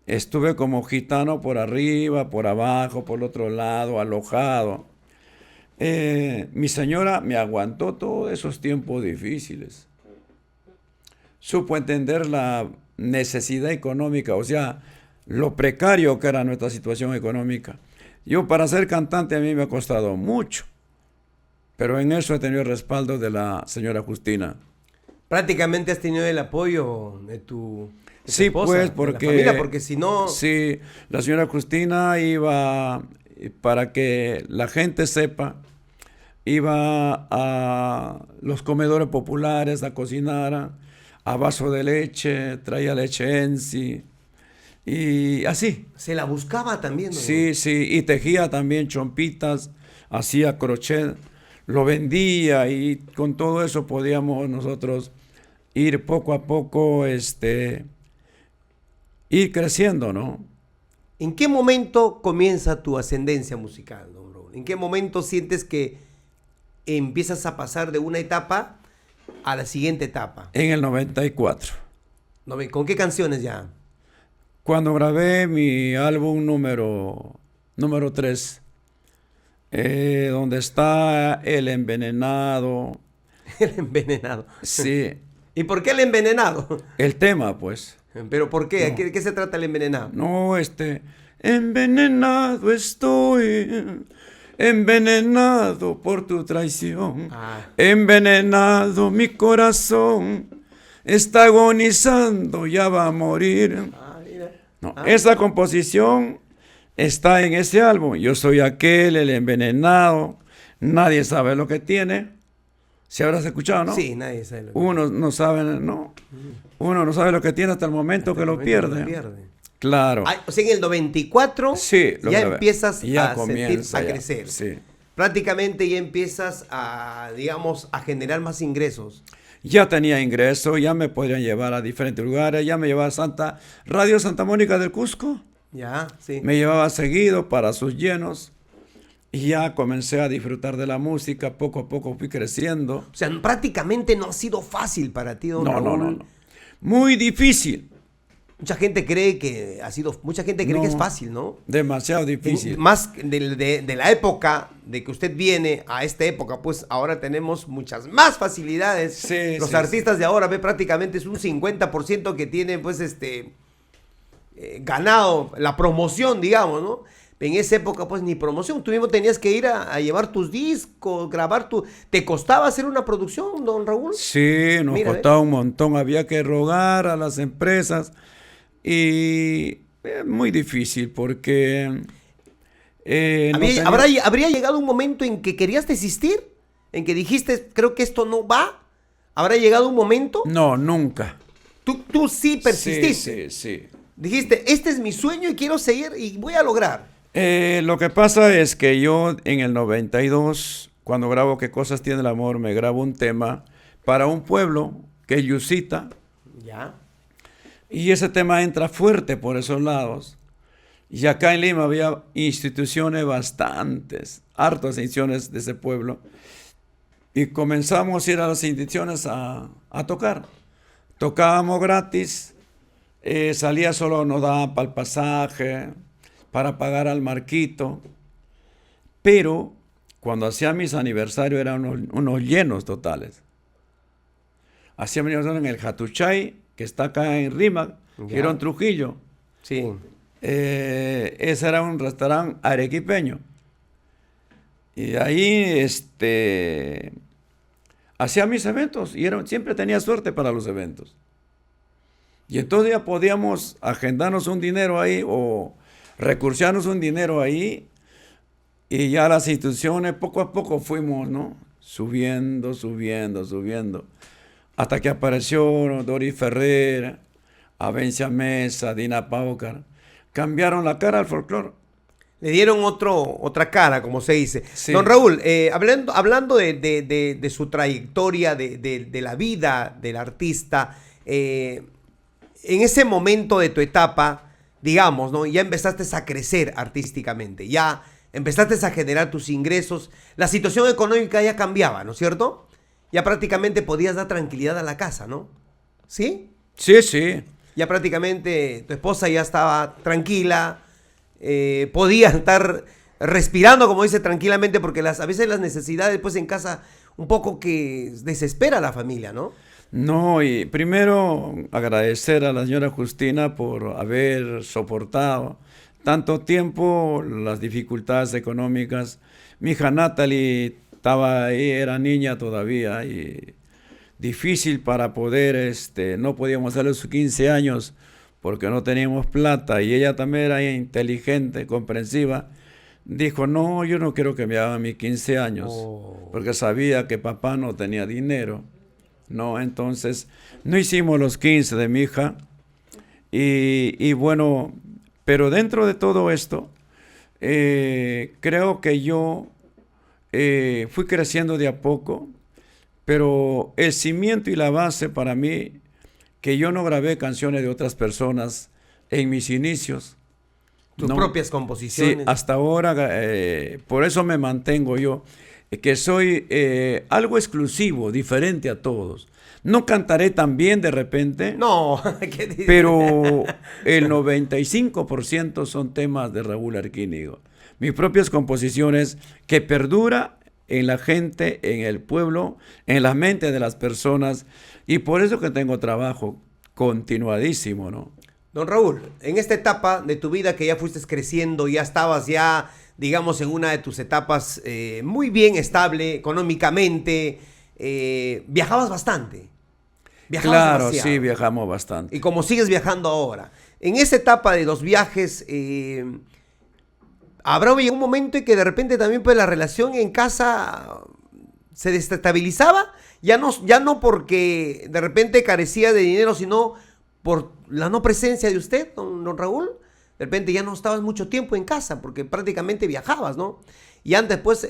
Estuve como gitano por arriba, por abajo, por el otro lado, alojado. Mi señora me aguantó todos esos tiempos difíciles. Supo entender la necesidad económica, o sea, lo precario que era nuestra situación económica. Yo para ser cantante a mí me ha costado mucho, pero en eso he tenido el respaldo de la señora Justina. prácticamente has tenido el apoyo de tu Sí, esposa, pues, de la porque... familia, porque si no... Sí, la señora Justina iba, para que la gente sepa, iba a los comedores populares a cocinar, a vaso de leche, traía leche en sí, y así. Se la buscaba también, ¿no? Sí, sí, y tejía también chompitas, hacía crochet. lo vendía y con todo eso podíamos nosotros ir poco a poco, ir creciendo, ¿no? ¿En qué momento comienza tu ascendencia musical, don Raúl? ¿En qué momento sientes que empiezas a pasar de una etapa a la siguiente etapa? En el 94. ¿Con qué canciones ya? Cuando grabé mi álbum número 3, donde está El Envenenado. El envenenado. Sí, ¿Y por qué el envenenado? el tema, pues. ¿Pero por qué? No. ¿De qué se trata el envenenado? No, envenenado estoy, envenenado por tu traición, envenenado mi corazón, está agonizando, ya va a morir. Mira. No, esa composición está en ese álbum. Yo soy aquel, el envenenado, nadie sabe lo que tiene. Si habrás escuchado, ¿no? Sí, nadie sabe lo que Uno no sabe, ¿no? Uno no sabe lo que tiene hasta el momento que lo pierde. Claro. O sea, en el 94 Sí, ya empiezas ya a comienza, sentir, a crecer. Sí. Prácticamente ya empiezas a, digamos, a generar más ingresos. Ya tenía ingreso, ya me podrían llevar a diferentes lugares, ya me llevaba a Radio Santa Mónica del Cusco. Ya, sí. Me llevaba seguido para sus llenos. Y ya comencé a disfrutar de la música, poco a poco fui creciendo. O sea, prácticamente no ha sido fácil para ti, don Raúl. No. Muy difícil. Mucha gente cree que que es fácil, ¿no? Demasiado difícil. Más de la época de que usted viene a esta época, pues ahora tenemos muchas más facilidades. Sí, Los sí, artistas de ahora, prácticamente es un 50% que tiene, pues, ganado la promoción, digamos, ¿no? En esa época, pues, ni promoción. Tú mismo tenías que ir a llevar tus discos, grabar tu... ¿Te costaba hacer una producción, don Raúl? Sí, nos costaba un montón. Había que rogar a las empresas y es muy difícil porque... ¿Habría llegado un momento en que querías desistir? ¿En que dijiste, creo que esto no va? ¿Habrá llegado un momento? No, nunca. Tú sí persististe. Sí. Dijiste, este es mi sueño y quiero seguir y voy a lograr. Lo que pasa es que yo en el 92, cuando grabo ¿Qué cosas tiene el amor?, me grabo un tema para un pueblo que es Yusita. Ya. Y ese tema entra fuerte por esos lados. Y acá en Lima había instituciones bastantes, hartas instituciones de ese pueblo. Y comenzamos a ir a las instituciones a tocar. Tocábamos gratis, salía solo, nos daban para el pasaje, para pagar al marquito. Pero cuando hacía mis aniversarios eran unos llenos totales. Hacía mi aniversario en el Jatuchay, que está acá en Rímac, que era en Trujillo. Sí. Ese era un restaurante arequipeño. Y ahí hacía mis eventos y siempre tenía suerte para los eventos. Y entonces ya podíamos agendarnos un dinero ahí o recursearnos un dinero ahí y ya las instituciones poco a poco fuimos, ¿no? Subiendo. Hasta que apareció Doris Ferrer, Avencia Mesa, Dina Paucar. Cambiaron la cara al folclore. Le dieron otra cara, como se dice. Sí. Don Raúl, hablando de su trayectoria, de la vida del artista, en ese momento de tu etapa, digamos, ¿no? Ya empezaste a crecer artísticamente, ya empezaste a generar tus ingresos, la situación económica ya cambiaba, ¿no es cierto? Ya prácticamente podías dar tranquilidad a la casa, ¿no? ¿Sí? Sí. Ya prácticamente tu esposa ya estaba tranquila, podía estar respirando, como dice, tranquilamente, porque a veces las necesidades pues en casa un poco que desespera a la familia, ¿no? No, y primero agradecer a la señora Justina por haber soportado tanto tiempo las dificultades económicas. Mi hija Natalie estaba ahí, era niña todavía y difícil para poder, no podíamos darle sus 15 años porque no teníamos plata y ella también era inteligente, comprensiva. Dijo, no, yo no quiero que me hagan mis 15 años porque sabía que papá no tenía dinero. No, entonces no hicimos los 15 de mi hija y bueno, pero dentro de todo esto, creo que yo fui creciendo de a poco, pero el cimiento y la base para mí, que yo no grabé canciones de otras personas en mis inicios. Tus No, propias sí, composiciones. hasta ahora, por eso me mantengo yo, que soy algo exclusivo, diferente a todos. No cantaré tan bien de repente, No, ¿qué dices? pero el 95% son temas de Raúl Arquínigo. Mis propias composiciones que perdura en la gente, en el pueblo, en la mente de las personas, y por eso que tengo trabajo continuadísimo, ¿no? Don Raúl, en esta etapa de tu vida que ya fuiste creciendo, ya estabas ya, digamos, en una de tus etapas muy bien estable económicamente, viajabas bastante. Viajabas Claro, demasiado. sí, viajamos bastante. Y como sigues viajando ahora, en esa etapa de los viajes, habrá un momento en que de repente también pues la relación en casa se desestabilizaba, ya no porque de repente carecía de dinero, sino por la no presencia de usted, don Raúl. De repente ya no estabas mucho tiempo en casa porque prácticamente viajabas, ¿no? Y antes pues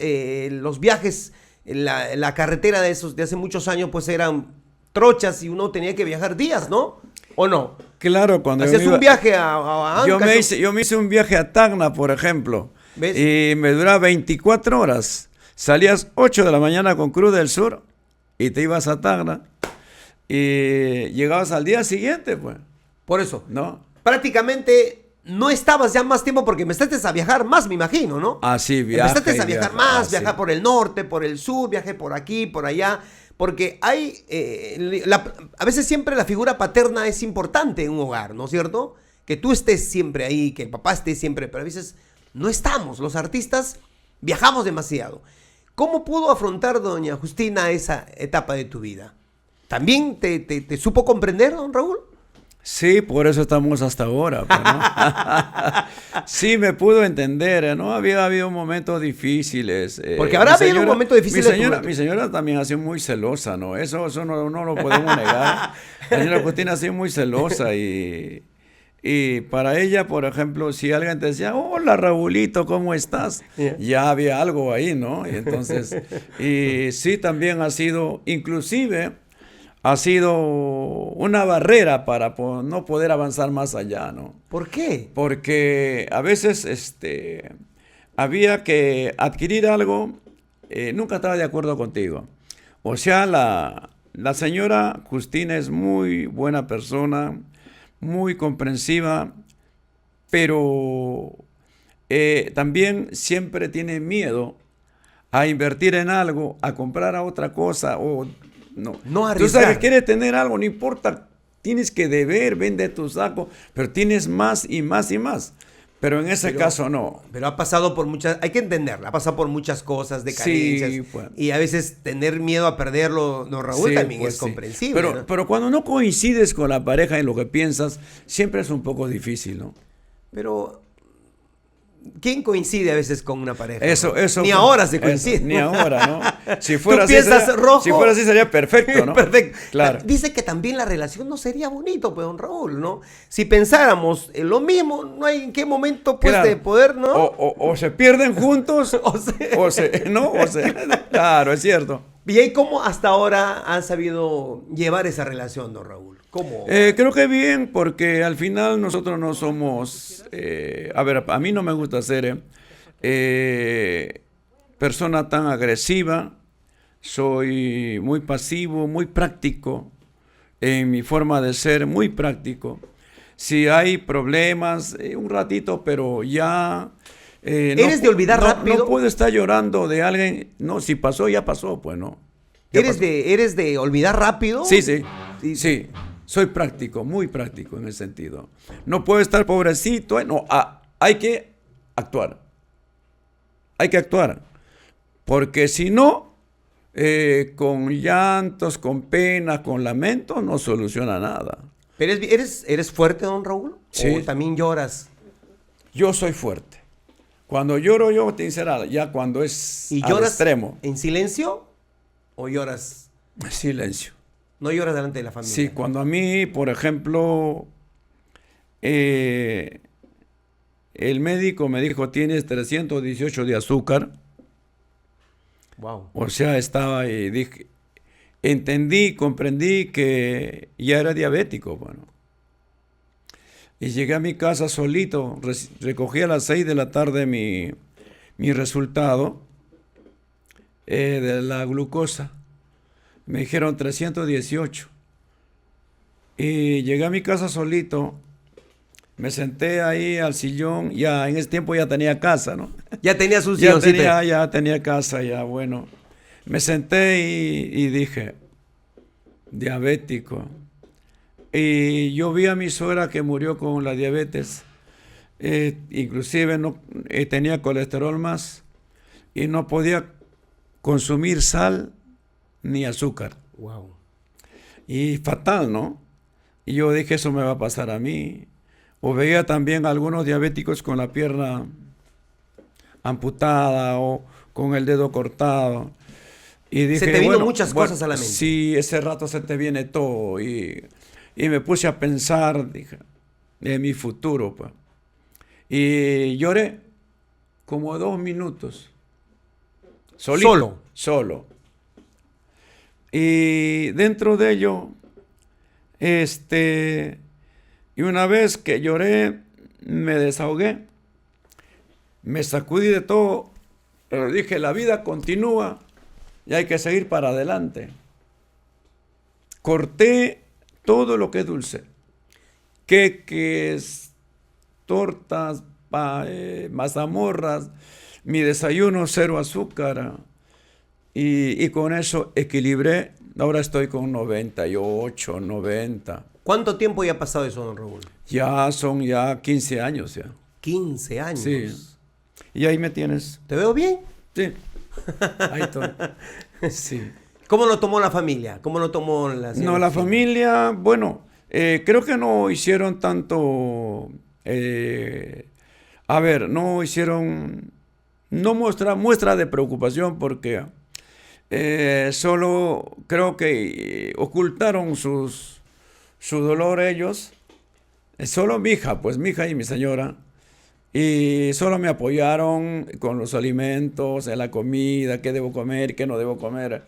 los viajes en la carretera de hace muchos años pues eran trochas y uno tenía que viajar días, ¿no? ¿O no? Claro, cuando Hacías un viaje a yo Ancash. yo me hice un viaje a Tacna, por ejemplo, ¿Ves? y me duraba 24 horas. Salías 8 de la mañana con Cruz del Sur y te ibas a Tacna y llegabas al día siguiente, pues, Por eso, ¿no? prácticamente no estabas ya más tiempo porque empezaste a viajar más, me imagino, ¿no? Así, Empezaste a viajar más, así. viajar por el norte, por el sur, viajé por aquí, por allá, porque hay, a veces siempre la figura paterna es importante en un hogar, ¿no es cierto? Que tú estés siempre ahí, que el papá esté siempre, pero a veces no estamos, los artistas viajamos demasiado. ¿Cómo pudo afrontar doña Justina esa etapa de tu vida? ¿También te supo comprender, don Raúl? Sí, por eso estamos hasta ahora, pues, ¿no? Sí, me pudo entender, ¿no? Había habido momentos difíciles. Porque habrá habido un momento difícil de tu vida. Mi señora también ha sido muy celosa, ¿no? Eso no lo podemos negar. La señora Justina ha sido muy celosa y para ella, por ejemplo, si alguien te decía, hola Raulito, ¿cómo estás? Yeah. Ya había algo ahí, ¿no? Y entonces, y sí, también ha sido, inclusive, ha sido una barrera para no poder avanzar más allá, ¿no? ¿Por qué? Porque a veces había que adquirir algo, nunca estaba de acuerdo contigo. O sea, la señora Justina es muy buena persona, muy comprensiva, pero también siempre tiene miedo a invertir en algo, a comprar a otra cosa o no. No Tú sabes, arriesgar. quieres tener algo, no importa, tienes que deber, vende tu saco, pero tienes más y más y más. Pero en ese caso no. Pero ha pasado por muchas, hay que entenderla, ha pasado por muchas cosas, de carencias. Sí, pues. Y a veces tener miedo a perderlo, don Raúl, Sí, también pues es sí. comprensible. ¿no? Pero cuando no coincides con la pareja en lo que piensas, siempre es un poco difícil, ¿no? Pero, ¿quién coincide a veces con una pareja? Eso, Ni ahora se coincide. Ni ahora, ¿no? Si fuera Tú así, piensas sería, rojo. si fuera así sería perfecto, ¿no? Perfecto. Claro. Dice que también la relación no sería bonito, pues, don Raúl, ¿no? Si pensáramos en lo mismo, no hay en qué momento, pues, Claro. de poder, ¿no? O se pierden juntos, ¿no? Claro, es cierto. ¿Y ahí cómo hasta ahora han sabido llevar esa relación, don Raúl? ¿Cómo? Creo que bien, porque al final nosotros no somos, a ver, a mí no me gusta ser persona tan agresiva, soy muy pasivo, muy práctico, en mi forma de ser, muy práctico. Si hay problemas, un ratito, pero ya... ¿Eres de olvidar rápido? No puedo estar llorando de alguien, no, si pasó, ya pasó, pues no. Ya ¿Eres pasó. ¿Eres de olvidar rápido? Sí, sí. Soy práctico, muy práctico en ese sentido. No puedo estar pobrecito, no, hay que actuar. Hay que actuar. Porque si no, con llantos, con pena, con lamento, no soluciona nada. ¿Pero eres fuerte, don Raúl? Sí. ¿O también lloras? Yo soy fuerte. Cuando lloro yo, te sincerado, ya cuando es ¿Y al lloras extremo. en silencio o lloras? Silencio. No lloras delante de la familia. Sí, cuando a mí, por ejemplo, el médico me dijo, tienes 318 de azúcar, Wow. O sea, estaba y dije, comprendí que ya era diabético, bueno. Y llegué a mi casa solito, recogí a las 6 de la tarde mi resultado de la glucosa. Me dijeron 318. Y llegué a mi casa solito, me senté ahí al sillón, ya en ese tiempo ya tenía casa, ¿no? Ya tenías un Ya silloncito. ya tenía casa, ya bueno. Me senté y dije, diabético. Y yo vi a mi suegra que murió con la diabetes, inclusive no, tenía colesterol más y no podía consumir sal ni azúcar. Wow. Y fatal, ¿no? Y yo dije, eso me va a pasar a mí. O veía también a algunos diabéticos con la pierna amputada o con el dedo cortado. Y dije, Se te vino muchas cosas a la mente. Sí, ese rato se te viene todo. Y me puse a pensar, dije, en mi futuro, pues. Y lloré como 2 minutos. Solito, solo. Y dentro de ello, y una vez que lloré, me desahogué, me sacudí de todo, pero dije, la vida continúa y hay que seguir para adelante. Corté todo lo que es dulce, queques, tortas, mazamorras, mi desayuno 0 azúcar, y con eso equilibré. Ahora estoy con 98, 90. ¿Cuánto tiempo ya ha pasado eso, don Raúl? Ya son 15 años ya. 15 años. Sí. Y ahí me tienes. ¿Te veo bien? Sí. Ahí estoy. Sí. ¿Cómo lo tomó la familia? ¿Cómo lo tomó la señora? No, la familia, bueno, creo que no hicieron tanto, no hicieron, no muestra de preocupación porque solo creo que ocultaron su dolor ellos. Solo mi hija y mi señora. Y solo me apoyaron con los alimentos, en la comida, qué debo comer, qué no debo comer.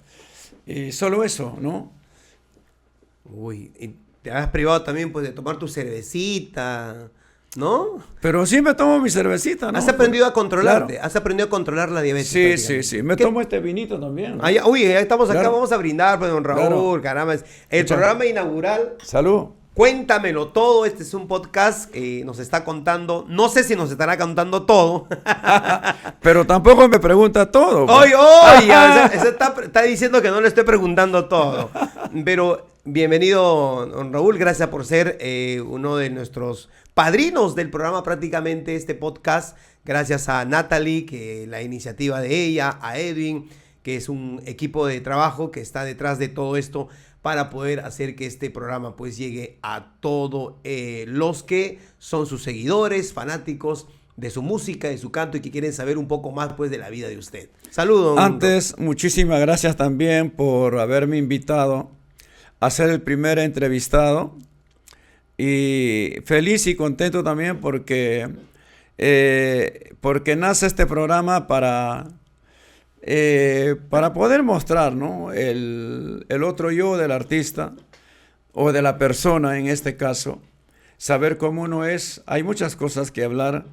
Y solo eso, ¿no? Uy, y te has privado también pues de tomar tu cervecita, ¿no? Pero sí me tomo mi cervecita, ¿no? Has aprendido a controlarte, Claro. has aprendido a controlar la diabetes. Sí. Me tomo este vinito también, ¿no? Uy, ya estamos acá, Claro. vamos a brindar, pues, don Raúl, Claro. caramba. El programa inaugural, Salud. Cuéntamelo todo. Este es un podcast que nos está contando, no sé si nos estará contando todo. Pero tampoco me pregunta todo. ¡Oye! Ese está diciendo que no le estoy preguntando todo. Pero bienvenido, don Raúl. Gracias por ser uno de nuestros padrinos del programa, prácticamente, este podcast. Gracias a Natalie, que la iniciativa de ella, a Edwin, que es un equipo de trabajo que está detrás de todo esto para poder hacer que este programa pues llegue a todos los que son sus seguidores, fanáticos de su música, de su canto y que quieren saber un poco más pues de la vida de usted. Saludos. Antes, muchísimas gracias también por haberme invitado a ser el primer entrevistado y feliz y contento también porque nace este programa para poder mostrar, ¿no? el otro yo del artista o de la persona en este caso, saber cómo uno es. Hay muchas cosas que hablar,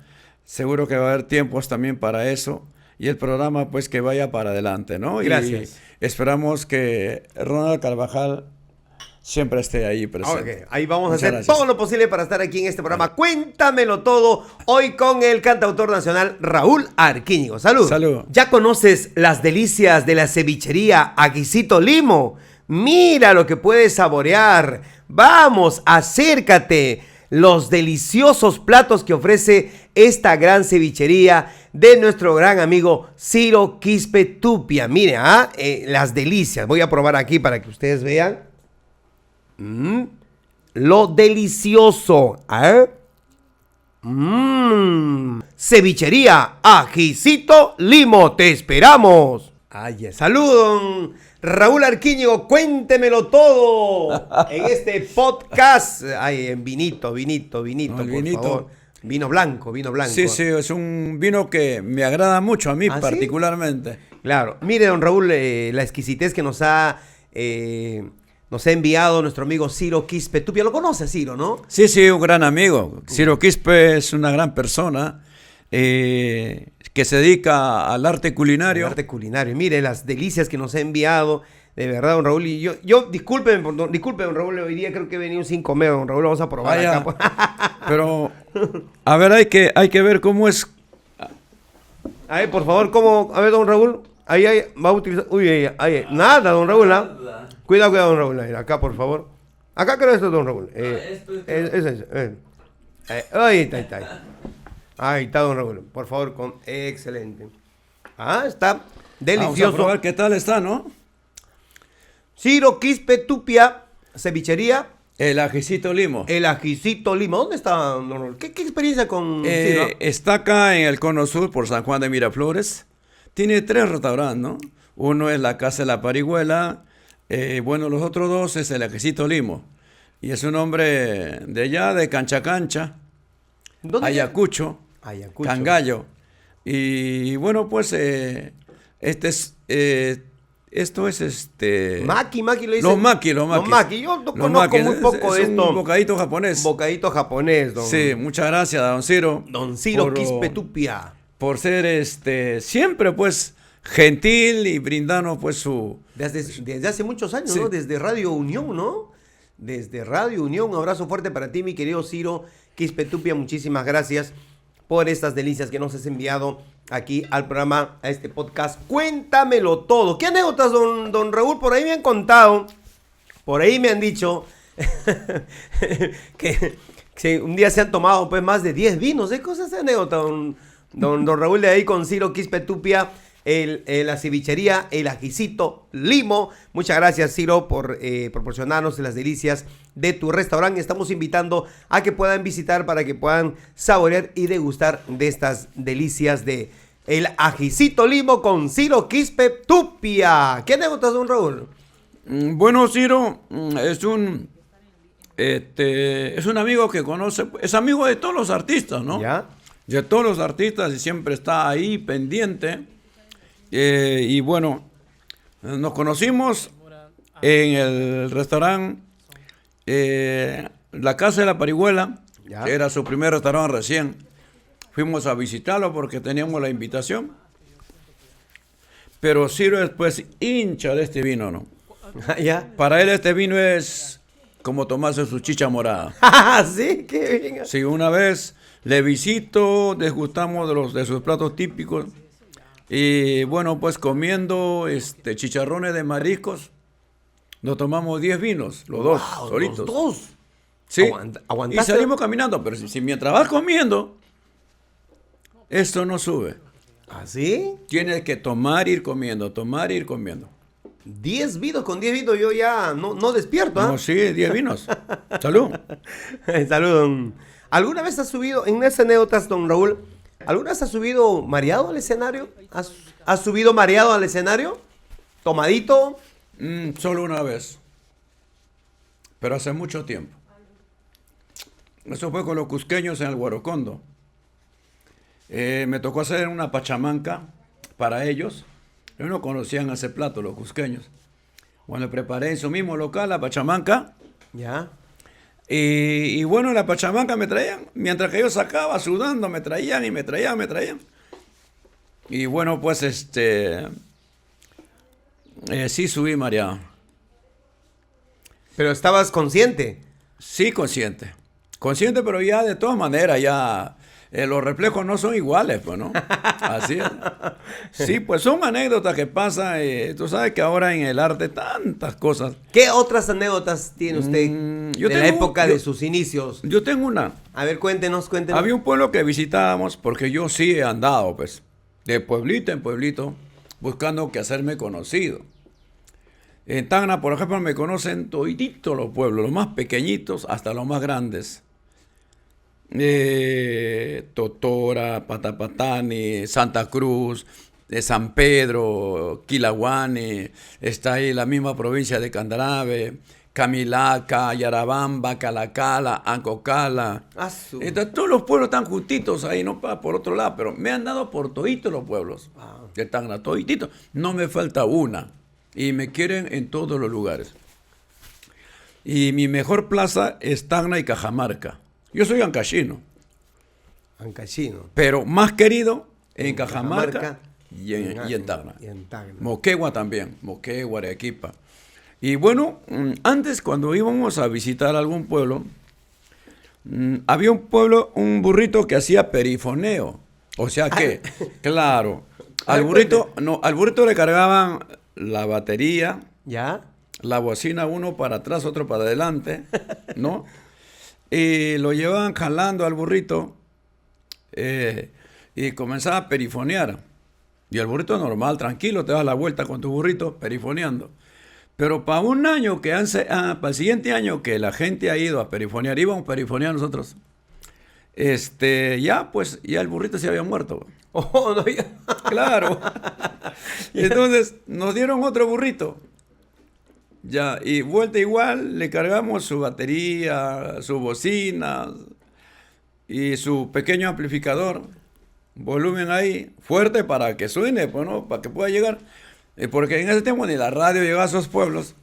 seguro que va a haber tiempos también para eso y el programa pues que vaya para adelante, ¿no? Gracias. Y esperamos que Ronald Carvajal siempre esté ahí presente. Okay. Ahí vamos Muchas a hacer gracias. todo lo posible para estar aquí en este programa. Cuéntamelo todo, hoy con el cantautor nacional Raúl Arquíñigo. Salud. Salud. ¿Ya conoces las delicias de la cevichería Aguisito Limo? Mira lo que puedes saborear. Vamos, acércate. Los deliciosos platos que ofrece esta gran cevichería de nuestro gran amigo Ciro Quispe Tupia. Mire, las delicias. Voy a probar aquí para que ustedes vean. Lo delicioso. Cevichería Aguisito Limo. Te esperamos. Saludos, Raúl Arquíñigo. Cuéntemelo todo en este podcast. Ay, en vinito, No, el por vinito. favor. Vino blanco, vino blanco. Sí, sí, es un vino que me agrada mucho a mí ¿Ah, sí? particularmente. Claro. Mire, don Raúl, la exquisitez que nos ha enviado nuestro amigo Ciro Quispe Tupia. Lo conoce, Ciro, ¿no? Sí, sí, un gran amigo. Ciro Quispe es una gran persona que se dedica al arte culinario. El arte culinario. Mire las delicias que nos ha enviado. De verdad, don Raúl. Y yo discúlpeme, disculpe, don Raúl, hoy día creo que he venido sin comer, don Raúl. Vamos a probar acá. Pues. Pero, a ver, hay que ver cómo es. A ver, por favor, ¿cómo? A ver, don Raúl. Ahí va a utilizar. Uy, ahí. Nada, don Raúl. ¿Ah? Cuidado, don Raúl. Acá, por favor. Acá creo esto, don Raúl. Ahí está. Ahí está, don Raúl. Por favor, excelente. Ah, está delicioso. Vamos a probar qué tal está, ¿no? Ciro Quispe Tupia, cevichería. El ajicito limo. El ajicito lima. ¿Dónde está, don Raúl? ¿Qué experiencia con Ciro? Está acá en el Cono Sur, por San Juan de Miraflores. Tiene 3 restaurantes, ¿no? Uno es la Casa de la Parihuela. Bueno, los otros 2 es el ajicito limo. Y es un hombre de allá, de Cancha Cancha. ¿Dónde? Ayacucho. Cangallo. Y bueno, pues esto es Maki le dicen. Los maki. Los maki. Yo conozco muy poco de esto. Un bocadito japonés. Bocadito japonés, don. Sí, muchas gracias, don Ciro. Don Ciro Quispe Tupia. Por ser siempre pues gentil y brindarnos pues su... Desde hace muchos años, sí. ¿no? Desde Radio Unión, ¿no? Desde Radio Unión. Un abrazo fuerte para ti, mi querido Ciro Quispe Tupia. Muchísimas gracias por estas delicias que nos has enviado aquí al programa, a este podcast. Cuéntamelo todo. ¿Qué anécdotas, don Raúl? Por ahí me han contado, por ahí me han dicho que un día se han tomado pues más de 10 vinos. ¿Qué cosas de anécdota, don Raúl, de ahí con Ciro Quispe Tupia? La cevichería, el ajicito limo. Muchas gracias, Ciro, por proporcionarnos las delicias de tu restaurante. Estamos invitando a que puedan visitar para que puedan saborear y degustar de estas delicias de el ajicito limo con Ciro Quispe Tupia. ¿Qué anécdotas, don Raúl? Bueno, Ciro es un amigo que conoce, es amigo de todos los artistas, ¿no? ¿Ya? De todos los artistas y siempre está ahí pendiente. Y bueno, nos conocimos en el restaurante La Casa de la Parihuela, ¿Ya? que era su primer restaurante recién. Fuimos a visitarlo porque teníamos la invitación. Pero Ciro es pues hincha de este vino, ¿no? ¿Ya? Para él este vino es como tomarse su chicha morada. Sí, qué bien. Sí, una vez le visito, degustamos de sus platos típicos. Y bueno, pues comiendo chicharrones de mariscos, nos tomamos 10 vinos, los dos, solitos. Los dos. Sí, ¿Aguantaste? y salimos caminando, pero si mientras vas comiendo, esto no sube. ¿Ah, sí? Tienes que tomar, ir comiendo, 10 vinos, con 10 vinos yo ya no despierto, ¿ah? No, sí, 10 vinos. Salud. Salud, don. ¿Alguna vez has subido, en esas anécdotas, don Raúl, alguna vez has subido mareado al escenario? ¿Has subido mareado al escenario? ¿Tomadito? Solo una vez. Pero hace mucho tiempo. Eso fue con los cusqueños en el Guarocondo. Me tocó hacer una pachamanca para ellos. Ellos no conocían ese plato, los cusqueños. Bueno, preparé en su mismo local la pachamanca. Ya. Y bueno, la pachamanca me traían. Mientras que yo sacaba sudando, me traían. Y bueno, pues sí subí mareado. ¿Pero estabas consciente? Sí, consciente. Consciente, pero ya de todas maneras, ya los reflejos no son iguales, pues, ¿no? Así es. Sí, pues son anécdotas que pasan. Tú sabes que ahora en el arte tantas cosas. ¿Qué otras anécdotas tiene usted de la época de sus inicios? Yo tengo una. A ver, cuéntenos. Había un pueblo que visitábamos, porque yo sí he andado, pues, de pueblito en pueblito, buscando que hacerme conocido. En Tacna, por ejemplo, me conocen todititos los pueblos, los más pequeñitos hasta los más grandes. Totora, Patapatani, Santa Cruz, San Pedro, Quilahuane, está ahí la misma provincia de Candarave, Camilaca, Yarabamba, Calacala, Ancocala. Entonces, todos los pueblos están juntitos ahí, no por otro lado, pero me han dado por toditos los pueblos. Que están a todititos. No me falta una. Y me quieren en todos los lugares. Y mi mejor plaza es Tacna y Cajamarca. Yo soy ancashino. Ancashino. Pero más querido en Cajamarca y en Tacna. Moquegua también. Moquegua, Arequipa. Y bueno, antes cuando íbamos a visitar algún pueblo, había un burrito que hacía perifoneo. O sea que, claro, al burrito le cargaban la batería, ¿ya? La bocina, uno para atrás, otro para adelante, ¿no? Y lo llevaban jalando al burrito y comenzaba a perifonear. Y el burrito normal, tranquilo, te das la vuelta con tu burrito perifoneando. Pero para un año para el siguiente año que la gente ha ido a perifonear, íbamos a perifonear nosotros, ya el burrito se había muerto. Oh, no, ya. Claro. Entonces nos dieron otro burrito. Ya, y vuelta igual, le cargamos su batería, su bocina y su pequeño amplificador, volumen ahí, fuerte para que suene, pues, ¿no? Para que pueda llegar. Porque en ese tiempo ni la radio llegaba a esos pueblos.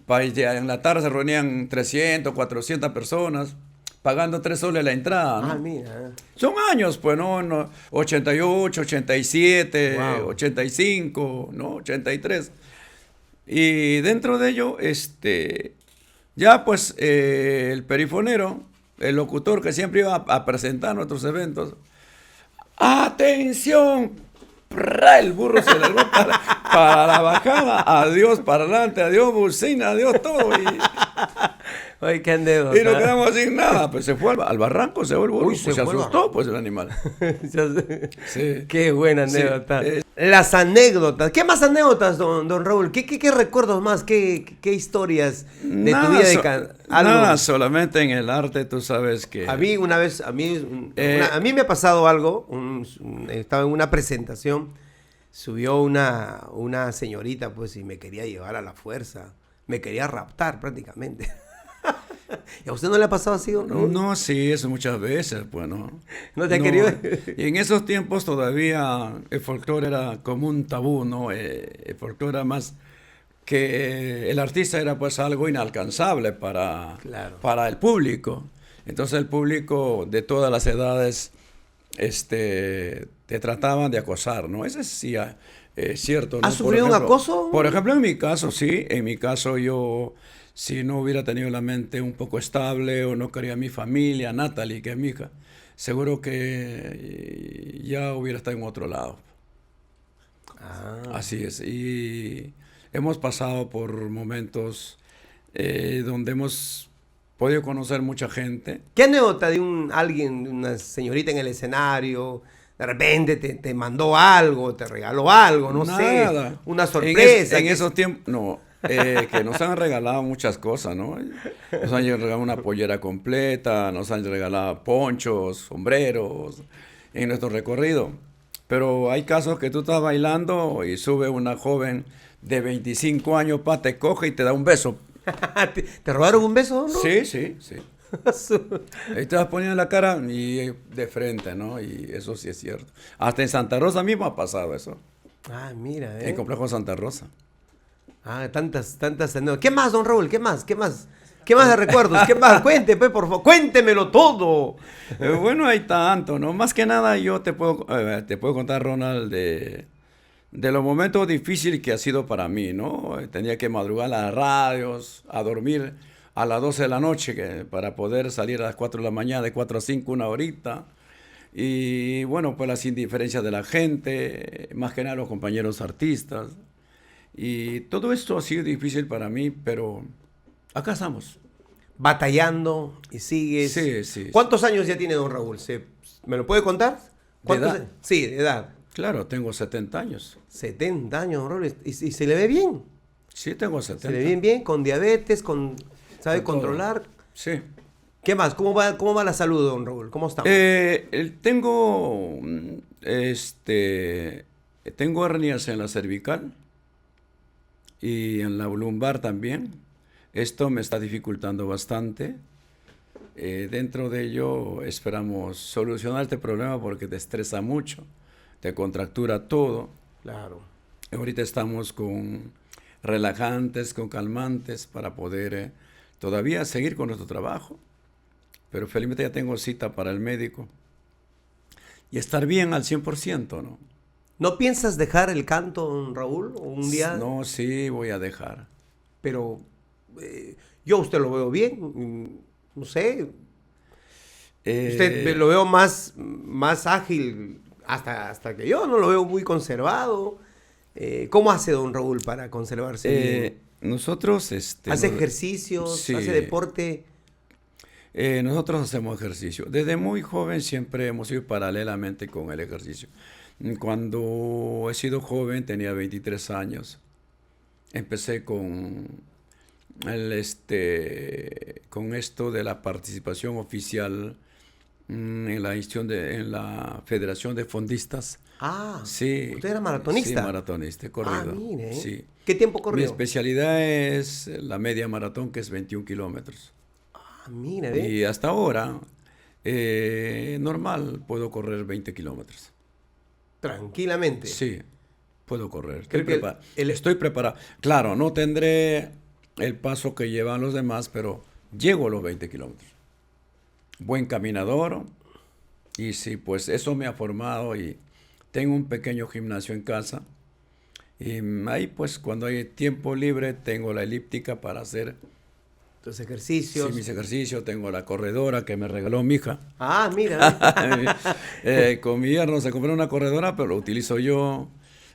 En la tarde se reunían 300, 400 personas, pagando 3 soles la entrada, ¿no? Mira. Son años, pues, ¿no? 88, 87, wow. 85, ¿no? 83. Y dentro de ello, ya pues el perifonero, el locutor que siempre iba a presentar nuestros eventos, ¡atención! El burro se le para la bajada, adiós parlante, adiós bocina, adiós todo. Ay, qué anécdota. Y no quedamos sin nada, pues se fue al barranco, se fue el burro. Uy, se asustó pues el animal. Sí. Qué buena anécdota. Sí, las anécdotas. ¿Qué más anécdotas, don Raúl? ¿Qué recuerdos más? ¿Qué historias de tu vida de Nada, solamente en el arte, tú sabes que... A mí me ha pasado algo. Estaba en una presentación, subió una señorita, pues, y me quería llevar a la fuerza. Me quería raptar prácticamente. ¿Y a usted no le ha pasado así, don Raúl? No, sí, eso muchas veces, pues, ¿no? ¿No te ha querido? Y en esos tiempos todavía el folclore era como un tabú, ¿no? El folclore era más que el artista era pues algo inalcanzable para el público. Entonces el público de todas las edades te trataban de acosar, ¿no? Eso sí es cierto, ¿no? ¿Has sufrido un acoso? Por ejemplo, en mi caso, sí. En mi caso yo... Si no hubiera tenido la mente un poco estable o no quería a mi familia, Natalie, que es mi hija, seguro que ya hubiera estado en otro lado. Así es. Y hemos pasado por momentos donde hemos podido conocer mucha gente. ¿Qué anécdota de alguien, una señorita en el escenario? De repente te mandó algo, te regaló algo, no Nada. sé, una sorpresa. En esos tiempos, no. Que nos han regalado muchas cosas, ¿no? Nos han regalado una pollera completa, nos han regalado ponchos, sombreros en nuestro recorrido. Pero hay casos que tú estás bailando y sube una joven de 25 años, te coge y te da un beso. ¿Te robaron un beso, no? Sí. Ahí te vas poniendo la cara y de frente, ¿no? Y eso sí es cierto. Hasta en Santa Rosa mismo ha pasado eso. Ah, mira, En Complejo Santa Rosa. Tantas anécdotas. ¿Qué más, don Raúl? ¿Qué más de recuerdos? ¿Qué más? Cuente, pues, por favor. Cuéntemelo todo. Bueno, hay tanto, ¿no? Más que nada yo te puedo contar, Ronald, de los momentos difíciles que ha sido para mí, ¿no? Tenía que madrugar a las radios, a dormir a las 12 de la noche para poder salir a las 4 de la mañana, de 4 a 5, una horita. Y bueno, pues las indiferencias de la gente, más que nada los compañeros artistas. Y todo esto ha sido difícil para mí, pero acá estamos. Batallando y sigues. Sí. ¿Cuántos años ya tiene don Raúl? ¿Me lo puede contar? ¿De edad? Sí, de edad. Claro, tengo 70 años. 70 años, don Raúl. ¿Y se le ve bien? Sí, tengo 70. ¿Se le ve bien? ¿Con diabetes? ¿Sabe controlar? Sí. ¿Qué más? ¿Cómo va la salud, don Raúl? ¿Cómo estamos? Tengo hernias en la cervical y en la lumbar también. Esto me está dificultando bastante. Dentro de ello esperamos solucionar este problema porque te estresa mucho, te contractura todo. Claro. Ahorita estamos con relajantes, con calmantes para poder todavía seguir con nuestro trabajo. Pero felizmente ya tengo cita para el médico y estar bien al 100%, ¿no? ¿No piensas dejar el canto, don Raúl, o un día? No, sí, voy a dejar. Pero yo a usted lo veo bien, no sé. Usted lo veo más ágil hasta que yo, no lo veo muy conservado. ¿Cómo hace don Raúl para conservarse bien? Nosotros... ¿Hace ejercicios? Sí. ¿Hace deporte? Nosotros hacemos ejercicio. Desde muy joven siempre hemos ido paralelamente con el ejercicio. Cuando he sido joven, tenía 23 años, empecé con con esto de la participación oficial en la Federación de Fondistas. Ah, sí. ¿Usted era maratonista? Sí, maratonista, he corrido. Ah, mire. Sí. ¿Qué tiempo corrió? Mi especialidad es la media maratón, que es 21 kilómetros. Ah, mire. Y hasta ahora, normal, puedo correr 20 kilómetros. Tranquilamente. Sí, puedo correr. Estoy Estoy preparado. Claro, no tendré el paso que llevan los demás, pero llego a los 20 kilómetros. Buen caminador. Y sí, pues eso me ha formado y tengo un pequeño gimnasio en casa. Y ahí pues cuando hay tiempo libre tengo la elíptica para hacer tus ejercicios. Sí, mis ejercicios. Tengo la corredora que me regaló mi hija. Ah, mira. Con mi yerno se compró una corredora, pero lo utilizo yo.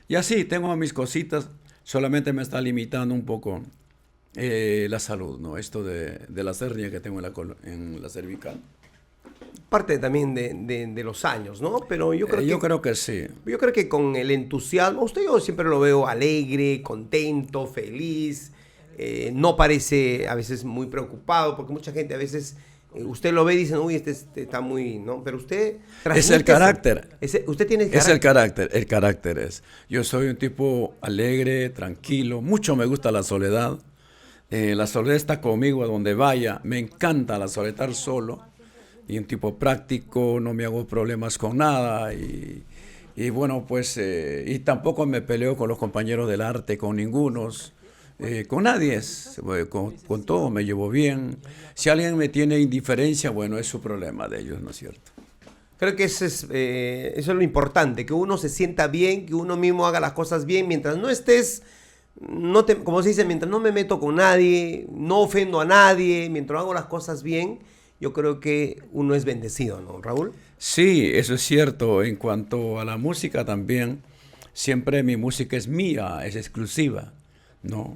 Y así, tengo mis cositas. Solamente me está limitando un poco la salud, ¿no? Esto de la hernia que tengo en la cervical. Parte también de los años, ¿no? Pero yo creo que sí. Yo creo que con el entusiasmo, yo siempre lo veo alegre, contento, feliz. No parece a veces muy preocupado, porque mucha gente a veces usted lo ve y dice, uy, este está muy, ¿no? Pero usted es el carácter. Usted tiene carácter. Es el carácter es. Yo soy un tipo alegre, tranquilo, mucho me gusta la soledad. La soledad está conmigo a donde vaya, me encanta la soledad, estar solo. Y un tipo práctico, no me hago problemas con nada y bueno, pues, y tampoco me peleo con los compañeros del arte, con ningunos. Con nadie, con todo me llevo bien. Si alguien me tiene indiferencia, bueno, es su problema de ellos, ¿no es cierto? Creo que eso es lo importante, que uno se sienta bien, que uno mismo haga las cosas bien, mientras no estés, como se dice, mientras no me meto con nadie, no ofendo a nadie, mientras hago las cosas bien, yo creo que uno es bendecido, ¿no, Raúl? Sí, eso es cierto. En cuanto a la música también, siempre mi música es mía, es exclusiva, ¿no?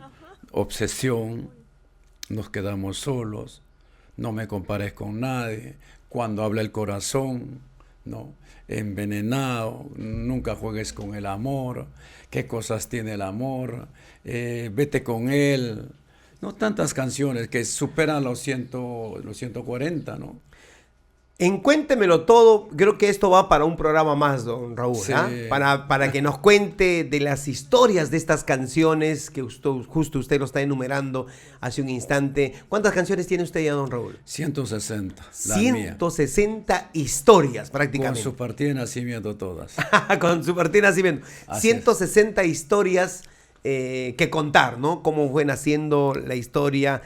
Obsesión, nos quedamos solos, no me compares con nadie, cuando habla el corazón, ¿no? Envenenado, nunca juegues con el amor, qué cosas tiene el amor, vete con él, no, tantas canciones que superan los 140, ¿no? En Cuéntemelo Todo, creo que esto va para un programa más, don Raúl, sí. Para que nos cuente de las historias de estas canciones que justo usted lo está enumerando hace un instante. ¿Cuántas canciones tiene usted ya, don Raúl? 160, 160 historias prácticamente. Con su partida de nacimiento todas. Con su partida de nacimiento. Así 160 historias que contar, ¿no? Cómo fue naciendo la historia.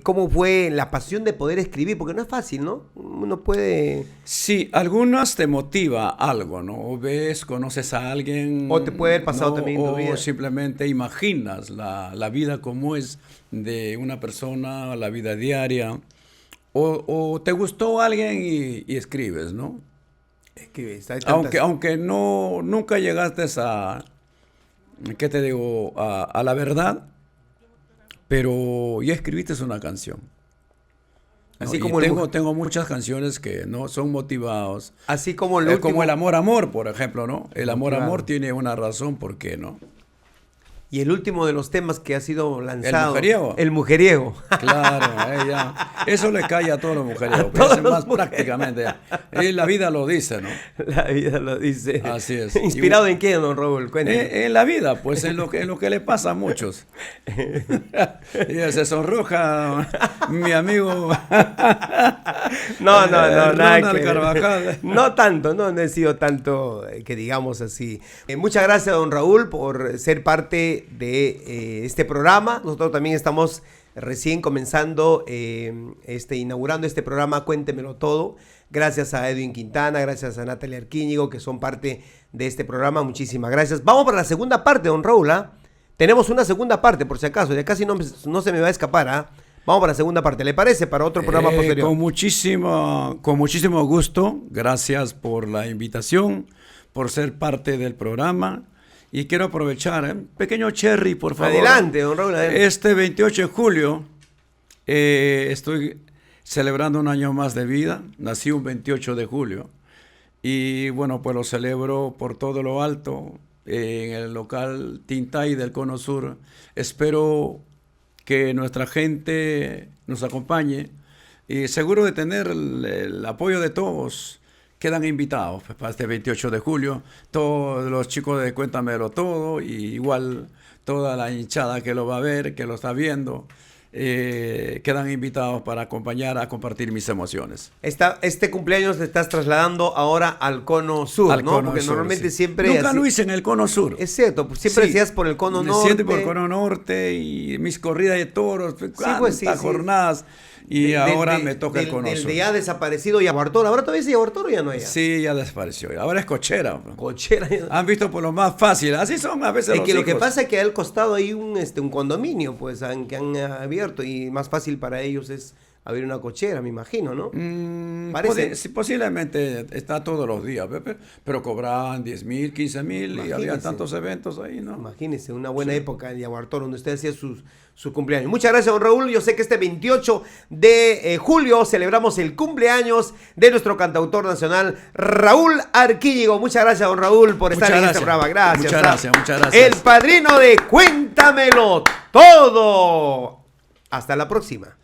¿Cómo fue la pasión de poder escribir? Porque no es fácil, ¿no? Uno puede... Sí, algunas te motiva algo, ¿no? O ves, conoces a alguien... O te puede haber pasado, ¿no? También en tu vida. O simplemente imaginas la vida como es de una persona, la vida diaria. O te gustó alguien y escribes, ¿no? Escribes. Aunque nunca llegaste a... ¿Qué te digo? A la verdad... Pero ya escribiste una canción. Así ¿no? como tengo muchas canciones que no son motivados. Así como como el amor, por ejemplo, ¿no? El amor claro. tiene una razón, ¿por qué no? Y el último de los temas que ha sido lanzado. El mujeriego. El mujeriego. Claro, eso le cae a todos los mujeriegos. Todos los más prácticamente. Y la vida lo dice, ¿no? La vida lo dice. Así es. ¿Inspirado en qué, don Raúl? Cuénteme. En la vida, pues en lo que le pasa a muchos. Y se sonroja mi amigo. No, nada Ronald Carvajal. No tanto, no he sido tanto que digamos así. Muchas gracias, don Raúl, por ser parte de este programa. Nosotros también estamos recién comenzando, inaugurando este programa Cuéntemelo Todo. Gracias a Edwin Quintana, gracias a Natalia Arquíñigo, que son parte de este programa. Muchísimas gracias. Vamos para la segunda parte, don Raúl. Tenemos una segunda parte, por si acaso, ya casi no se me va a escapar. Vamos para la segunda parte, ¿le parece? Para otro programa posterior. Con muchísimo gusto. Gracias por la invitación, por ser parte del programa. Y quiero aprovechar, un pequeño cherry, por favor. Adelante, don Raúl. Adelante. Este 28 de julio estoy celebrando un año más de vida. Nací un 28 de julio. Y bueno, pues lo celebro por todo lo alto en el local Tintay del Cono Sur. Espero que nuestra gente nos acompañe y seguro de tener el apoyo de todos. Quedan invitados para este 28 de julio, todos los chicos de Cuéntamelo Todo, y igual toda la hinchada que lo va a ver, que lo está viendo, quedan invitados para acompañar a compartir mis emociones. Este cumpleaños te estás trasladando ahora al Cono Sur, ¿no? Porque Sur, normalmente sí. siempre... Nunca lo hice en el Cono Sur. Es cierto, pues siempre decías por el Cono Norte. Siempre por el Cono Norte y mis corridas de toros, jornadas. Y ahora me toca el Cono Sur. El de ya desaparecido Yaguartoro. ¿Ahora todavía es Yaguartoro o ya no hay? Sí, ya desapareció. Ahora es Cochera. Cochera. Han visto por lo más fácil. Así son a veces los hijos. Lo que pasa es que al costado hay un condominio, pues, que han abierto, y más fácil para ellos es abrir una cochera, me imagino, ¿no? Sí, posiblemente está todos los días, pero cobraban 10,000, 15,000 y había tantos eventos ahí, ¿no? Imagínese, una buena época en Yaguartoro, donde usted hacía su cumpleaños. Muchas gracias, don Raúl. Yo sé que este 28 de julio celebramos el cumpleaños de nuestro cantautor nacional, Raúl Arquíñigo. Muchas gracias, don Raúl, por estar en este programa. Gracias. Muchas gracias. El padrino de Cuéntamelo Todo. Hasta la próxima.